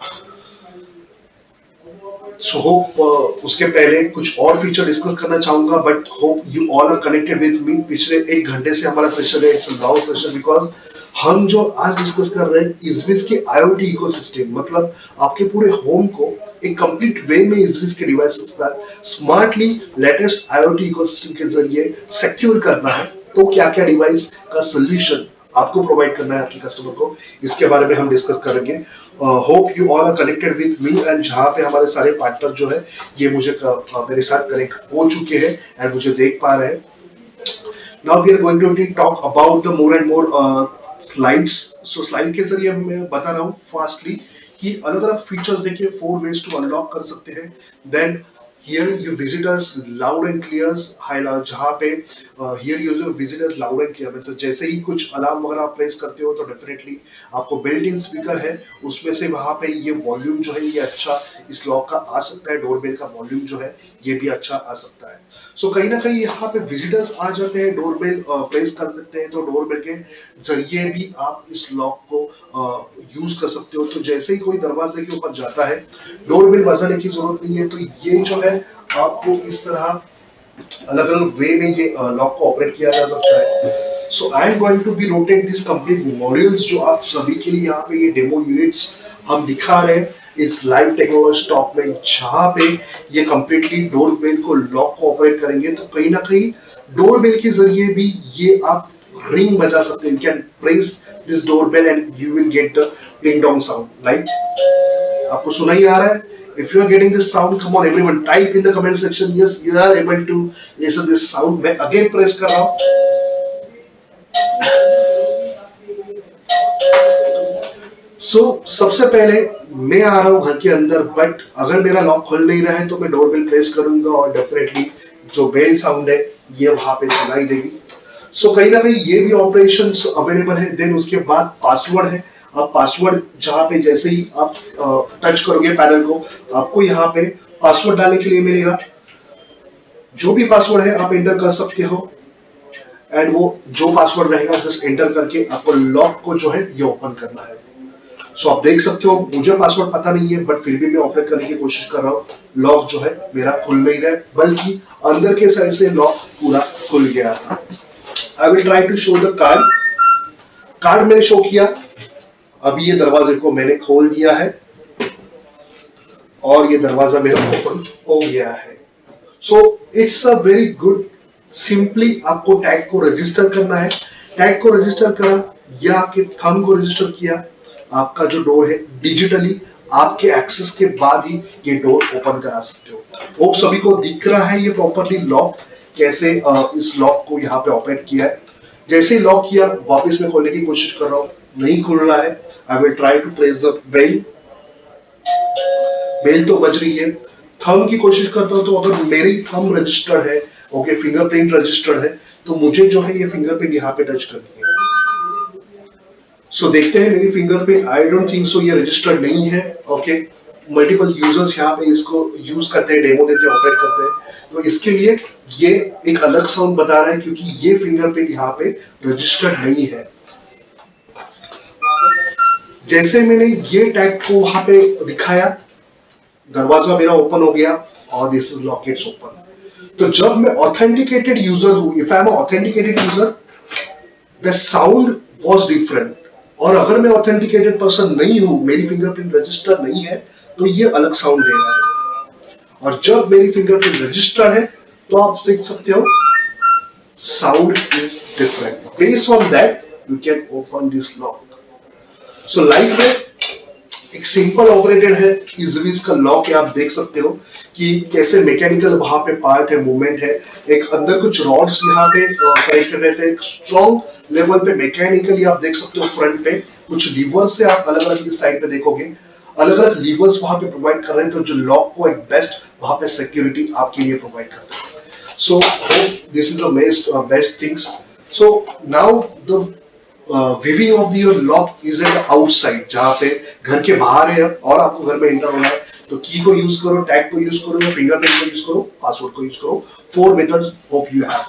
Speaker 1: सो होप उसके पहले कुछ और फीचर डिस्कस करना चाहूंगा, but hope you all are connected with me. पिछले 1 घंटे से हमारा सेशन है, it's a long session because हम जो आज डिस्कस कर रहे हैं इजविस के IoT इकोसिस्टम, मतलब आपके पूरे होम को एक कंप्लीट वे में इजविस के डिवाइसेस का स्मार्टली लेटेस्ट IoT इकोसिस्टम के जरिए सिक्योर करना है। तो क्या क्या डिवाइस का सोल्यूशन आपको प्रोवाइड करना है आपके कस्टमर को, इसके बारे में हम डिस्कस करेंगे। Hope you all are connected with me and जहां पे हमारे सारे पार्टनर जो है ये मुझे मेरे साथ कनेक्ट हो चुके हैं एंड मुझे देख पा रहे हैं। Now we are going to talk about the more and more slides. So slide के जरिए मैं बता रहा हूँ फास्टली कि अलग अलग फीचर्स देखिए 4 ways टू अनलॉक कर सकते हैं। Then here you visitors loud and clear जहाँ पे here you visitor loud and clear मतलब जैसे ही कुछ अलार्म वगैरह आप प्रेस करते हो तो डेफिनेटली आपको बिल्ट इन स्पीकर है उसमें से वहां पे ये वॉल्यूम जो है ये अच्छा इस लॉक का आ सकता है। डोरबेल का वॉल्यूम जो है ये भी अच्छा आ सकता है। सो कहीं ना कहीं यहाँ पे विजिटर्स आ जाते हैं, डोरबेल प्रेस कर सकते हैं तो डोरबेल के जरिए भी आप इस लॉक को यूज कर सकते हो। तो जैसे ही कोई दरवाजे के ऊपर जाता है डोरबेल बजाने की जरूरत नहीं है। तो ये जो है आपको इस तरह अलग अलग वे में ये लॉक को ऑपरेट किया जा सकता है। So I am going to be rotate this complete modules जो आप सभी के लिए यहाँ पे ये डेमो यूनिट्स हम दिखा रहे हैं इस लाइव टेक्नोलॉजी टॉप में, जहां पे ये कंप्लीटली डोरबेल को लॉक को ऑपरेट करेंगे। तो कहीं ना कहीं डोरबेल के जरिए भी ये आप रिंग बजा सकते हैं। You can press this doorbell and you will get the ding dong sound. Right, आपको सुना ही आ रहा है? If you are getting this sound, come on everyone, type in the comment section, yes you are able to listen this sound. मैं again press कर रहा हूँ। So सबसे पहले मैं आ रहा हूँ घर के अंदर, बट अगर मेरा लॉक खुल नहीं रहा है तो मैं डोरबेल प्रेस करूंगा और डेफिनेटली जो बेल साउंड है ये वहां पे सुनाई देगी। सो कहीं ना कहीं ये भी ऑपरेशंस अवेलेबल है। देन उसके बाद पासवर्ड है। आप पासवर्ड जहां पे जैसे ही आप टच करोगे पैनल को आपको यहाँ पे पासवर्ड डालने के लिए मिलेगा। जो भी पासवर्ड है आप एंटर कर सकते हो एंड वो जो पासवर्ड रहेगा जस्ट एंटर करके आपको लॉक को जो है ये ओपन करना है। सो आप देख सकते हो मुझे पासवर्ड पता नहीं है बट फिर भी मैं ऑपरेट करने की कोशिश कर रहा हूँ। लॉक जो है मेरा खुल नहीं रहा है बल्कि अंदर के साइड से लॉक पूरा खुल गया है। I will try to show the card मैंने शो किया। अभी ये दरवाजे को मैंने खोल दिया है और ये दरवाजा मेरा ओपन हो गया है। So it's a very good. Simply आपको टैग को रजिस्टर करना है। टैग को रजिस्टर करा या आपके थंब को रजिस्टर किया, आपका जो डोर है डिजिटली आपके एक्सेस के बाद ही ये डोर ओपन करा सकते हो। होप सभी को दिख रहा है ये प्रॉपरली लॉक कैसे इस लॉक को यहाँ पे ऑपरेट किया है। जैसे ही लॉक किया वापस में खोलने की कोशिश कर रहा हूँ, नहीं खुल रहा है। I will try to press the bell. Bell तो बज रही है। थंब की कोशिश करता हूं तो अगर मेरी थंब रजिस्टर्ड है, ओके, फिंगरप्रिंट रजिस्टर्ड है तो मुझे जो है ये फिंगरप्रिंट यहाँ पे टच करनी है। सो देखते हैं मेरी fingerprint, I don't think so ये रजिस्टर्ड नहीं है। ओके, मल्टीपल यूजर्स यहाँ पे इसको यूज करते हैं, डेमो देते हैं, ऑपरेट करते हैं, तो इसके लिए ये एक अलग साउंड बता रहा है क्योंकि ये फिंगरप्रिंट यहाँ पे रजिस्टर्ड नहीं है। जैसे मैंने ये टैग को वहां पे दिखाया, दरवाजा मेरा ओपन हो गया और this is lock, it's open. तो जब मैं ऑथेंटिकेटेड यूजर हूं, if I am authenticated user, the sound was different. और अगर मैं ऑथेंटिकेटेड पर्सन नहीं हूं, मेरी फिंगरप्रिंट रजिस्टर नहीं है, तो ये अलग साउंड दे रहा है। और जब मेरी फिंगरप्रिंट रजिस्टर्ड है, तो आप देख सकते हो sound is different. Based on that you can open this lock. So life में एक सिंपल ऑपरेटेड है, इजिली इसका लॉक है। आप देख सकते हो कि कैसे मैकेनिकल वहां पे पार्ट है, मूवमेंट है, एक अंदर कुछ रॉड्स यहाँ पे कनेक्टेड रहते हैं। एक स्ट्रॉन्ग लेवल पे मैकेनिकली आप देख सकते हो फ्रंट पे कुछ लीवर्स से, आप अलग अलग इस साइड पे देखोगे अलग अलग लीवर्स वहां पे प्रोवाइड कर रहे हैं, तो जो लॉक को एक बेस्ट वहां पे सिक्योरिटी आपके लिए प्रोवाइड करते हैं। So this is the best things. So now the weaving of your lock is at the outside, जहाँ पे घर के बाहर है और आपको घर में एंटर होना है, तो की को यूज करो, टैग को यूज करो, या फिंगरप्रिंट को यूज करो, पासवर्ड को यूज करो। 4 methods hope you have.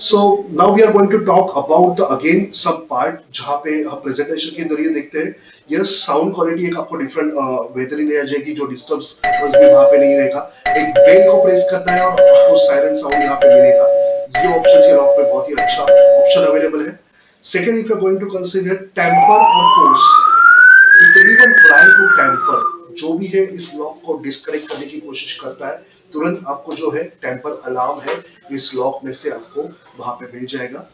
Speaker 1: So now we are going to talk about the again some part जहाँ पे हम प्रेजेंटेशन के जरिए देखते हैं। यस, साउंड क्वालिटी एक आपको डिफरेंट बेहतरीन रह जाएगी, जो डिस्टर्ब्स भी वहाँ पे नहीं रहेगा। एक बेल को प्रेस करना है और आपको सायरन साउंड यहाँ पे मिलेगा। ये ऑप्शन ये लॉक पे बहुत ही अच्छा ऑप्शन अवेलेबल है। Second, if you are going to consider tamper और force, if anyone try to tamper, जो भी है इस लॉक को डिस्कनेक्ट करने की कोशिश करता है, तुरंत आपको जो है टेम्पर अलार्म है इस लॉक में से आपको वहां पे मिल जाएगा।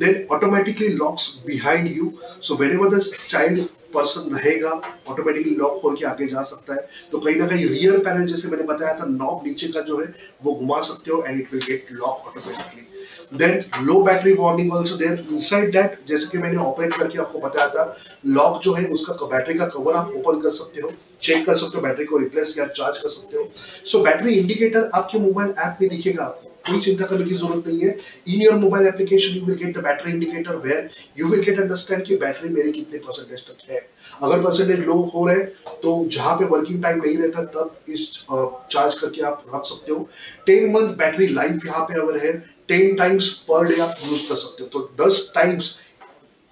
Speaker 1: Then automatically locks behind you, so whenever the child person रहेगा, ऑटोमेटिकली लॉक खोल के आगे जा सकता है। तो कहीं ना कहीं रियर पैनल, जैसे मैंने बताया था, नॉब नीचे का जो है वो घुमा सकते हो and it will get lock automatically. Then low battery warning also there inside that, जैसे कि मैंने ऑपरेट करके आपको बताया था, लॉक जो है उसका बैटरी का कवर आप ओपन कर सकते हो, चेक कर सकते हो, बैटरी को रिप्लेस या चार्ज कर सकते हो। सो बैटरी इंडिकेटर आपके मोबाइल ऐप में दिखेगा, आपको कोई चिंता करने की जरूरत नहीं है। In your mobile application you will get the battery indicator where you will get understand कि बैटरी मेरी कितने परसेंटेज तक है। अगर परसेंटेज लो हो रहे तो जहां पे वर्किंग टाइम नहीं रहता तब इस चार्ज करके आप रख सकते हो। 10 मंथ बैटरी लाइफ यहाँ पे अगर है, 10 टाइम्स पर डे आप यूज कर सकते हो। तो 10 टाइम्स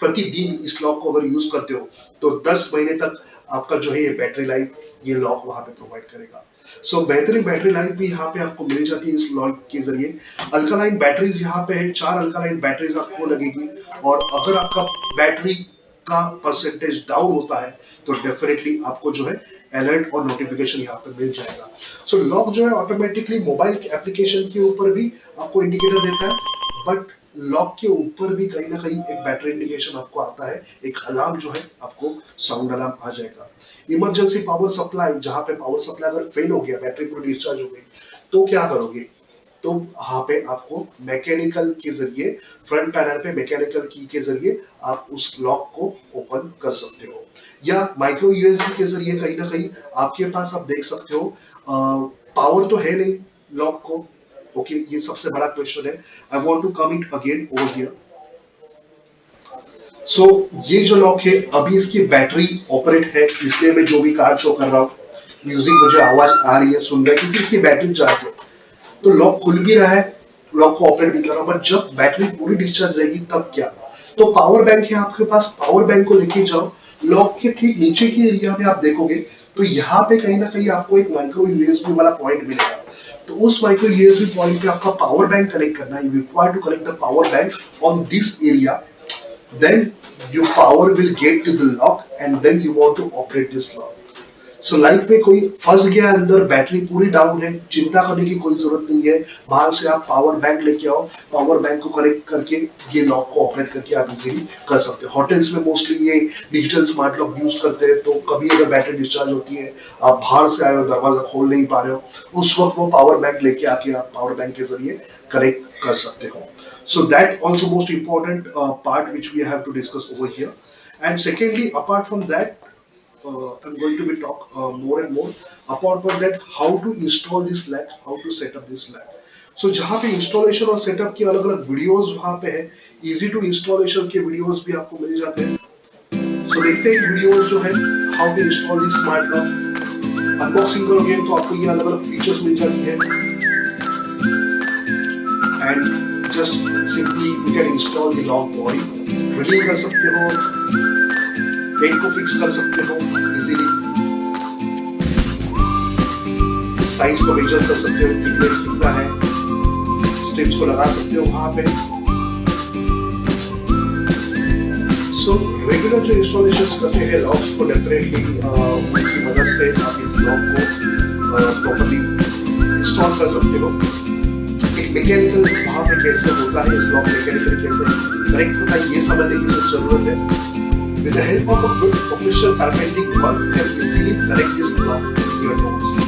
Speaker 1: प्रतिदिन इस लॉक को अगर यूज करते हो तो 10 महीने तक आपका जो है ये बैटरी लाइफ ये लॉक वहां पे प्रोवाइड करेगा। सो बेहतरीन बैटरी लाइफ भी यहाँ पे आपको मिल जाती है इस लॉक के जरिए। अल्कालाइन बैटरीज यहाँ पे है, 4 अल्कालाइन बैटरीज आपको लगेगी, और अगर आपका बैटरी का परसेंटेज डाउन होता है तो डेफिनेटली आपको जो है अलर्ट और नोटिफिकेशन यहाँ पे मिल जाएगा। सो लॉक जो है ऑटोमेटिकली मोबाइल एप्लीकेशन के ऊपर भी आपको इंडिकेटर देता है, बट लॉक के ऊपर भी कहीं ना कहीं एक बैटरी इंडिकेशन आपको आता है, एक अलार्म जो है आपको साउंड अलार्म आ जाएगा। इमरजेंसी पावर सप्लाई, जहां पे पावर सप्लाई अगर फेल हो गया, बैटरी पूरी डिस्चार्ज हो गई, तो क्या करोगे? तो वहां पे आपको मैकेनिकल के जरिए, फ्रंट पैनल पे मैकेनिकल की के जरिए आप उस लॉक को ओपन कर सकते हो, या माइक्रो यूएसबी के जरिए कहीं ना कहीं आपके पास आप देख सकते हो। पावर तो है नहीं लॉक को, ओके, ये सबसे बड़ा क्वेश्चन है। I want to come it again over here. So ये जो लॉक है, अभी इसकी बैटरी ऑपरेट है, इसलिए मैं जो भी कार्ड शो कर रहा हूँ, म्यूजिक मुझे आवाज आ रही है, सुन रहा है, क्योंकि इसकी बैटरी चार्ज है। तो लॉक खुल भी रहा है, लॉक को ऑपरेट भी कर रहा हूं, बट जब बैटरी पूरी डिस्चार्ज रहेगी तब क्या? तो पावर बैंक है आपके पास, पावर बैंक को लेके जाओ, लॉक के ठीक नीचे की एरिया में आप देखोगे तो यहाँ पे कहीं ना कहीं आपको एक माइक्रो यूएसबी वाला पॉइंट मिलेगा। तो उस माइक्रो यूएसबी पॉइंट पे आपका पावर बैंक कनेक्ट करना है। You require to connect the power bank on this area, then your power will get to the lock and then you want to operate this lock. So life में कोई फंस गया अंदर, battery पूरी down है, चिंता करने की कोई जरूरत नहीं है। बाहर से आप पावर बैंक लेके आओ, पावर बैंक को कनेक्ट करके ये लॉक को ऑपरेट करके आप इजीली कर सकते हो। होटल्स में मोस्टली ये डिजिटल स्मार्ट लॉक यूज करते हैं, तो कभी अगर बैटरी डिस्चार्ज होती है, आप बाहर से आए हो, दरवाजा खोल नहीं पा रहे हो, उस वक्त वो पावर बैंक लेके आके आप पावर बैंक के जरिए कनेक्ट कर सकते हो। So that also most important part which we have to discuss over here. And secondly, apart from that, I'm going to be talk more and more apart from that, how to install this LAC, how to set up this LAC. सो जहाँ पे installation और setup की अलग अलग videos वहाँ पे है, easy to installation के वीडियोस भी आपको मिल जाते हैं। सो देखते हैं वीडियोस जो है how to install this smart lock. Unboxing करोगे तो आपको ये अलग अलग फीचर्स मिल जाती है and just simply you can install the lock body. Drilling कर सकते हो, पेंट को फिक्स कर सकते हो इजीली, साइज को मेजर कर सकते हो, थिकनेस कितना है, स्ट्रिप्स को लगा सकते हो वहां पे। सो रेगुलर जो इंस्टॉलेशन करते हैं लॉक्स को डेफिनेटली उनकी मदद से आप इस लॉक को प्रॉपर्ली इंस्टॉल कर सकते हो। एक मैकेनिकल वहां पे कैसे होता है, इस लॉक मैकेनिकल कैसे करेक्ट होता है, ये समझने की जरूरत है। With the help of a good professional carpenting work, you can easily correct this lock with your nose.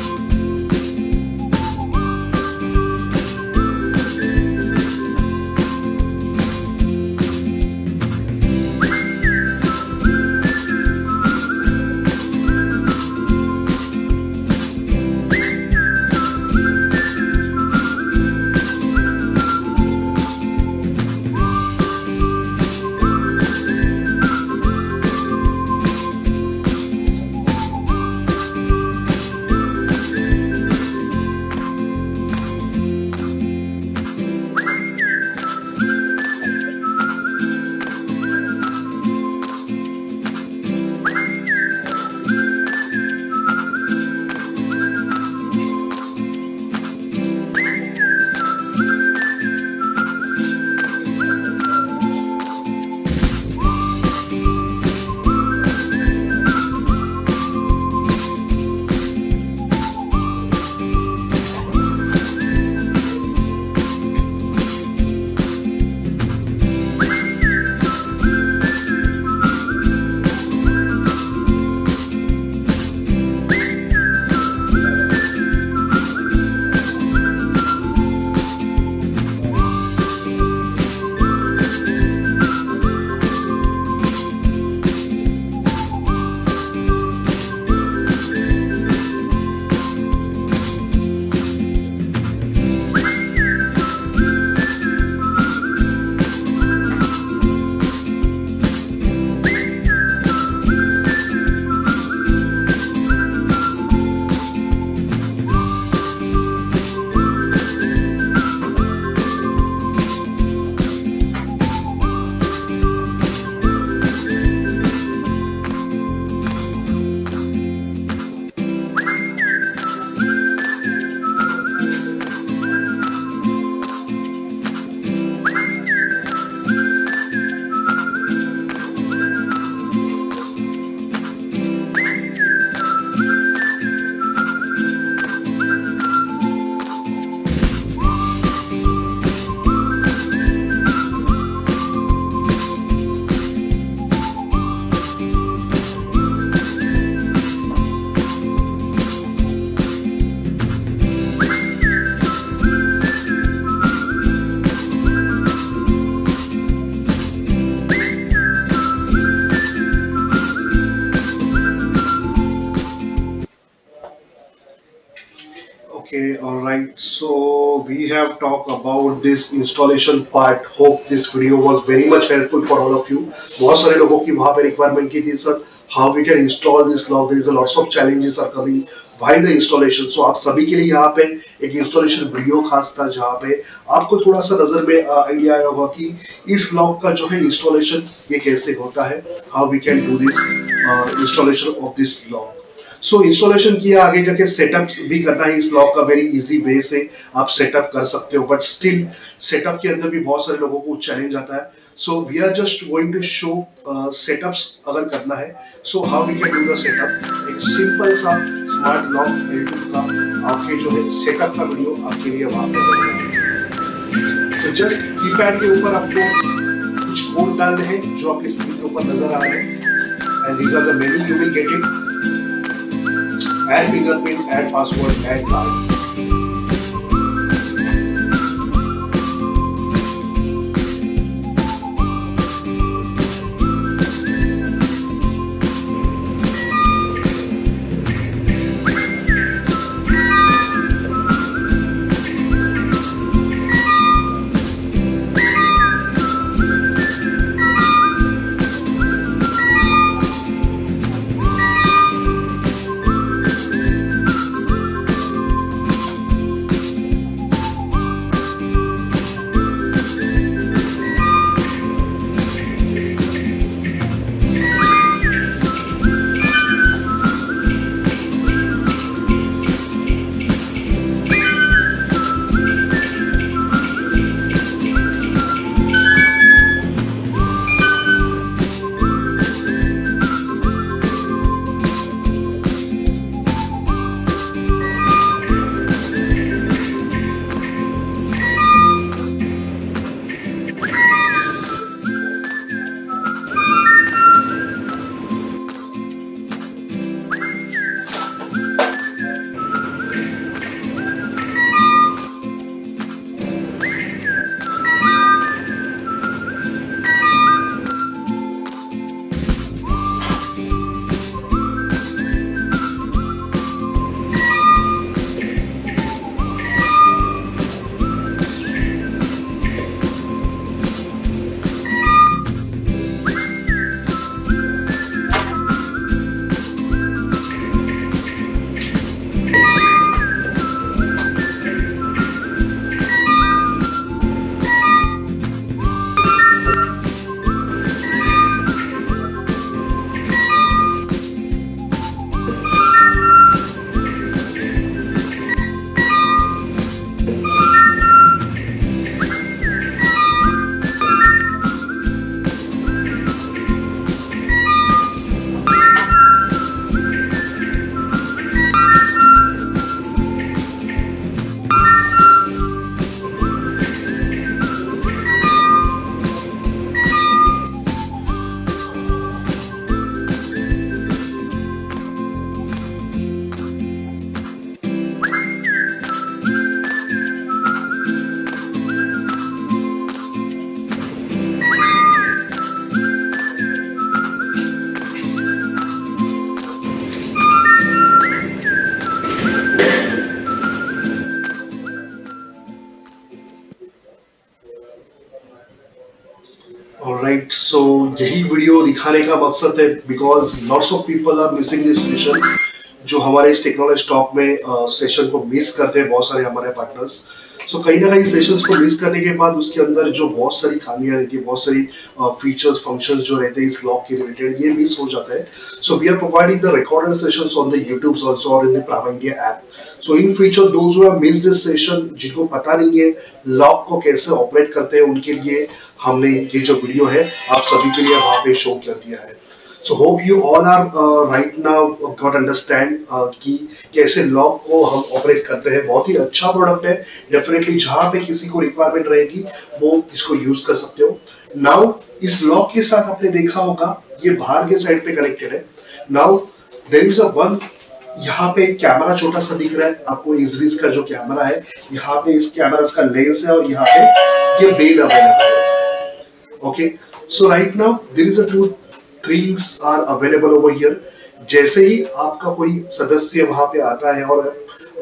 Speaker 1: Okay, all right. So we have talked about this installation part. Hope this video was very much helpful for all of you. बहुत सारे लोगों की वहाँ पे requirement की थी sir, how we can install this lock. There is a lots of challenges are coming while the installation. So आप सभी के लिए यहाँ पे एक installation video खास था जहाँ पे आपको थोड़ा सा नजर में आइडिया आया होगा कि इस लॉक का जो है installation ये कैसे होता है, how we can do this installation of this lock. So installation किया, आगे जाके सेटअप भी करना है इस लॉक का वेरी इजी वे से आप सेटअप कर सकते हो, बट स्टिल सेटअप के अंदर भी बहुत सारे लोगों को चैलेंज आता है. So we are just going to show setups अगर करना है, so how we can do the setup. एक सिंपल सा स्मार्ट लॉक L2 का आपके जो है सेटअप का वीडियो आपके लिए वहां पर. सो जस्ट कीपैड के ऊपर आपको कुछ कोड डालने हैं जो आपके स्क्रीन के ऊपर नजर आ रहे हैं, and these are the menu you will get it. Add fingerprint, add password, add card. दिखाने का मकसद है, because lots of people are missing this session, जो हमारे इस टेक्नोलॉजी टॉक में सेशन को मिस करते हैं बहुत सारे हमारे पार्टनर्स। सो कहीं ना कहीं सेशंस को मिस करने के बाद उसके अंदर जो बहुत सारी खामियां रहती है, बहुत सारी फीचर्स फंक्शंस जो रहते हैं इस लॉक के रिलेटेड, ये मिस हो जाता है। So we are providing the recorded sessions on the YouTube also और in the prime India app. So in future those who have missed this session, जिनको पता नहीं है लॉक को कैसे ऑपरेट करते हैं, उनके लिए हमने ये जो वीडियो है आप सभी के लिए वहां पे शो कर दिया है। So hope you all are right now got understand कि कैसे लॉक को हम ऑपरेट करते हैं। बहुत ही अच्छा प्रोडक्ट है, डेफिनेटली जहां पे किसी को रिक्वायरमेंट रहेगी वो इसको यूज कर सकते हो। नाउ इस लॉक के साथ आपने देखा होगा ये बाहर के साइड पे कनेक्टेड है। Now there is a one, यहाँ पे कैमरा छोटा सा दिख रहा है आपको, इजविस का जो कैमरा है, यहाँ पे इस कैमरा का लेंस है और यहाँ पे ये बेल अवेलेबल है। Okay, so right now there is a two things are available over here। जैसे ही आपका कोई सदस्य वहां पे आता है और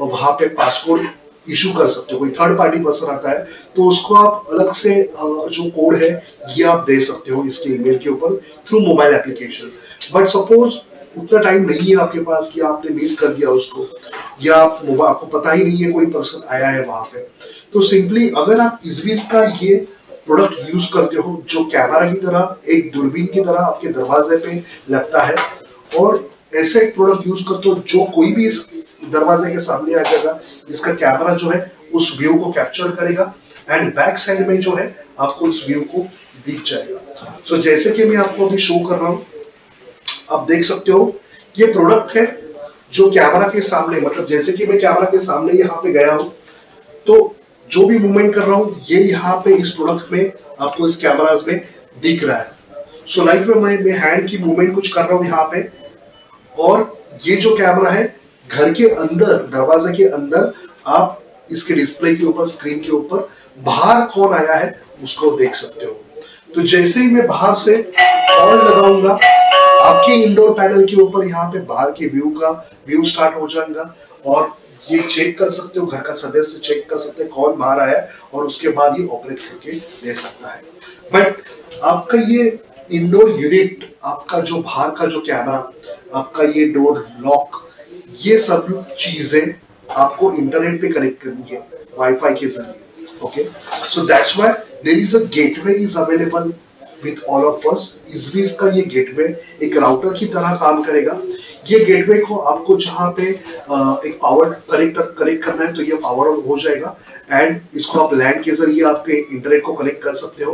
Speaker 1: वहां पे पासकोड इशू कर सकते हो, कोई थर्ड पार्टी पर्सन आता है तो उसको आप अलग से जो कोड है ये आप दे सकते हो इसके ईमेल के ऊपर through mobile application. But suppose उतना टाइम नहीं है आपके पास कि आपने मिस कर दिया उसको, या आपको पता ही नहीं है कोई पर्सन आया है वहां पे, तो सिंपली अगर आप इजविस का ये प्रोडक्ट यूज करते हो जो कैमरा की तरह, एक दूरबीन की तरह आपके दरवाजे पे लगता है, और ऐसे एक प्रोडक्ट यूज करते हो जो कोई भी इस दरवाजे के सामने आ जाएगा, इसका कैमरा जो है उस व्यू को कैप्चर करेगा एंड बैक साइड में जो है आपको उस व्यू को दिख जाएगा। सो जैसे कि मैं आपको अभी शो कर रहा हूं, आप देख सकते हो ये प्रोडक्ट है जो कैमरा के सामने, मतलब जैसे कि मैं कैमरा के सामने यहाँ पे गया हूं तो जो भी मूवमेंट कर रहा हूं ये यहाँ पे इस प्रोडक्ट में आपको इस कैमरास में दिख रहा है। सो लाइक मैं हैंड की मूवमेंट कुछ कर रहा हूं यहाँ पे, और ये जो कैमरा है घर के अंदर, दरवाजे के अंदर, आप इसके डिस्प्ले के ऊपर, स्क्रीन के ऊपर बाहर कौन आया है उसको देख सकते हो। तो जैसे ही मैं बाहर से कॉल लगाऊंगा आपके इंडोर पैनल के ऊपर यहाँ पे बाहर के व्यू स्टार्ट हो जाएगा, और ये चेक कर सकते हो, घर का सदस्य चेक कर सकते हैं कौन बाहर आया है और उसके बाद ये ऑपरेट करके दे सकता है। बट आपका ये इंडोर यूनिट, आपका जो बाहर का जो कैमरा, आपका ये डोर लॉक, ये सब चीजें आपको इंटरनेट पे कनेक्ट करनी है वाईफाई के जरिए। Okay, so that's why there is a gateway is available with all of us. Ezviz का ये गेटवे एक राउटर की तरह काम करेगा। ये गेटवे को आपको जहां पे एक पावर कनेक्ट करना है तो ये पावर ऑन हो जाएगा एंड इसको आप लैन के जरिए आपके इंटरनेट को कनेक्ट कर सकते हो।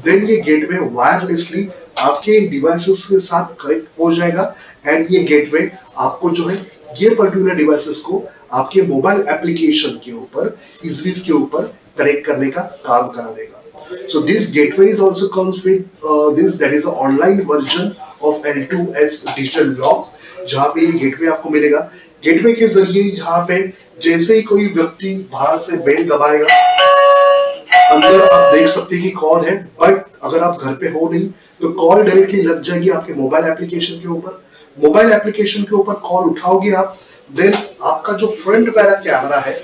Speaker 1: देन ये गेटवे वायरलेसली आपके डिवाइसेस के साथ कनेक्ट हो जाएगा एंड ये गेटवे आपको जो है ये पर्टिकुलर डिवाइसेस को आपके मोबाइल एप्लीकेशन के ऊपर, इजविस के ऊपर कनेक्ट करने का काम करा देगा। So this gateways also comes with this, that is an online version of L2S digital locks, जहाँ पे ये गेटवे आपको मिलेगा। गेटवे के जरिए जहाँ पे जैसे ही कोई व्यक्ति बाहर से बेल दबाएगा, अंदर आप देख सकते हैं कि कौन है, बट अगर आप घर पे हो नहीं तो कॉल डायरेक्टली लग जाएगी आपके मोबाइल एप्लीकेशन के ऊपर। मोबाइल एप्लीकेशन के ऊपर कॉल उठाओगे आप, देन आपका जो फ्रंट वाला कैमरा है,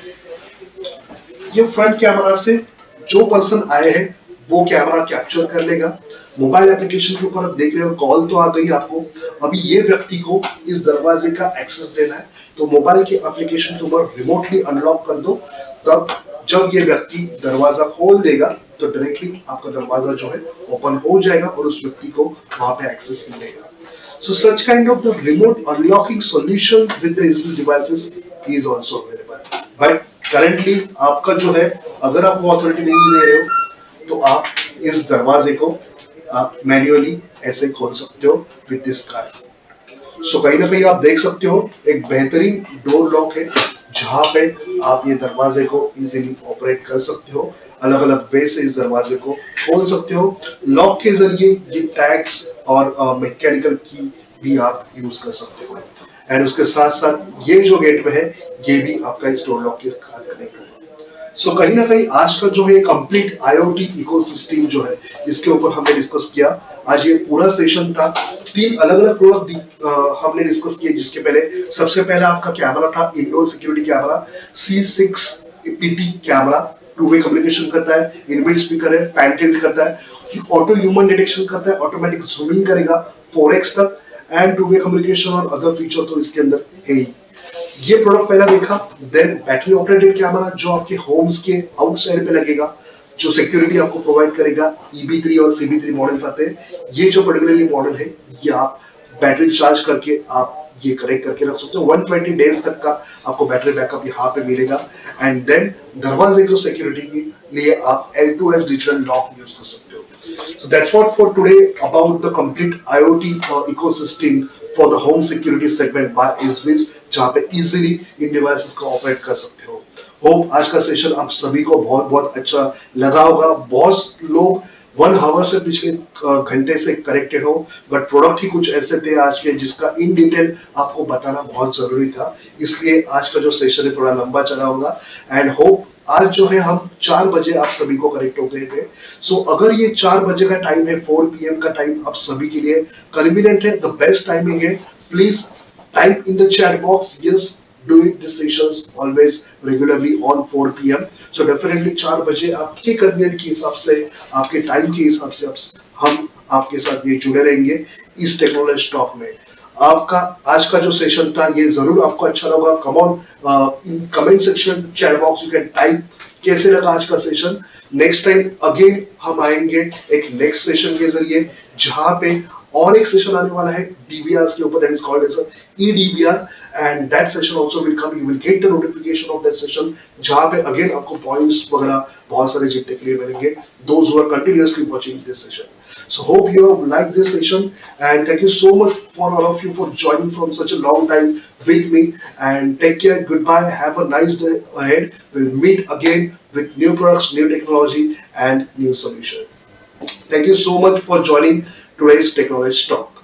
Speaker 1: ये फ्रंट कैमरा से जो पर्सन आए हैं वो कैमरा कैप्चर कर लेगा। मोबाइल एप्लीकेशन के ऊपर आप देख रहे हो कॉल तो आ गई आपको, अभी ये व्यक्ति को इस दरवाजे का एक्सेस देना है तो मोबाइल के एप्लीकेशन के ऊपर रिमोटली अनलॉक कर दो, तब जब ये व्यक्ति दरवाजा खोल देगा तो डायरेक्टली आपका दरवाजा जो है ओपन हो जाएगा और उस व्यक्ति को वहां पे एक्सेस मिलेगा। So such kind of the remote unlocking solution with the Izzwiz devices is also available. But currently आपका जो है, अगर आप वो अथॉरिटी नहीं दे रहे हो तो आप इस दरवाजे को आप मैन्युअली ऐसे खोल सकते हो विद दिस कार्ड। सो कहीं ना कहीं आप देख सकते हो एक बेहतरीन डोर लॉक है जहां पे आप ये दरवाजे को इजीली ऑपरेट कर सकते हो, अलग अलग वे से इस दरवाजे को खोल सकते हो। लॉक के जरिए ये टैग्स और मैकेनिकल की भी आप यूज कर सकते हो एंड उसके साथ साथ ये जो गेटवे है ये भी आपका इस डोर लॉक के साथ कनेक्ट होगा। सो कहीं ना कहीं आज का जो है कंप्लीट IoT इकोसिस्टम जो है इसके ऊपर हमने डिस्कस किया। आज ये पूरा सेशन था, 3 अलग अलग प्रोडक्ट हमने डिस्कस किए, जिसके पहले सबसे पहले आपका कैमरा था indoor security camera C6 PT camera, to way communication करता है, इनबिल्ट स्पीकर है, पैन टिल्ट करता है, ऑटो ह्यूमन डिटेक्शन करता है, ऑटोमेटिक जूमिंग करेगा 4x तक, एंड टू वे कम्युनिकेशन और अदर फीचर तो इसके अंदर है ही। ये प्रोडक्ट पहला देखा, देन बैटरी ऑपरेटेड कैमरा जो आपके होम्स के आउटसाइड पे लगेगा, जो सिक्योरिटी आपको प्रोवाइड करेगा। EB3 और CB3 मॉडल्स आते हैं, ये जो पर्टिकुलरली मॉडल है ये आप बैटरी चार्ज करके आप ये कनेक्ट करके रख सकते हो। 120 डेज तक का आपको बैटरी बैकअप यहाँ पे मिलेगा। एंड देन दरवाजे को सिक्योरिटी के लिए आप L2S डिजिटल लॉक यूज कर सकते हो। So that's what for today about the complete IoT ecosystem for the home security segment by Izwiz, जहाँ पे easily इन devices को ऑपरेट कर सकते हो। होप आज का सेशन आप सभी को बहुत बहुत अच्छा लगा होगा। बहुत लोग 1 आवर से पिछले घंटे से कनेक्टेड हो, बट प्रोडक्ट ही कुछ ऐसे थे आज के जिसका इन डिटेल आपको बताना बहुत जरूरी था, इसलिए आज का जो सेशन है थोड़ा लंबा चला होगा। एंड होप आज जो है हम 4 बजे आप सभी को कनेक्ट हो गए थे। सो अगर ये 4 बजे का टाइम है, 4 PM का टाइम आप सभी के लिए कन्वीनियंट है, द बेस्ट टाइमिंग है, please type in the chat box yes do it this sessions always regularly on 4 PM. So definitely 4 बजे आपके कन्वीनियंट के हिसाब से, आपके टाइम के हिसाब से हम आपके साथ ये जुड़े रहेंगे इस टेक्नोलॉजी टॉक में। आपका आज का जो सेशन था ये जरूर आपको अच्छा लगा। Come on in comment section chat box you can type कैसे लगा आज का सेशन। नेक्स्ट टाइम अगेन हम आएंगे एक नेक्स्ट सेशन के जरिए, जहां पे और एक सेशन आने वाला है DVR के ऊपर, that is called as eDVR, and that session also will come, you will get the notification of that session, जहां पे अगेन आपको पॉइंट्स वगैरह बहुत सारे जीतने के लिए मिलेंगे, those who are continuously watching this session. So hope you have liked this session, and thank you so much for all of you for joining from such a long time with me, and take care, goodbye, have a nice day ahead. We'll meet again with new products, new technology and new solution. Thank you so much for joining today's Technology Talk.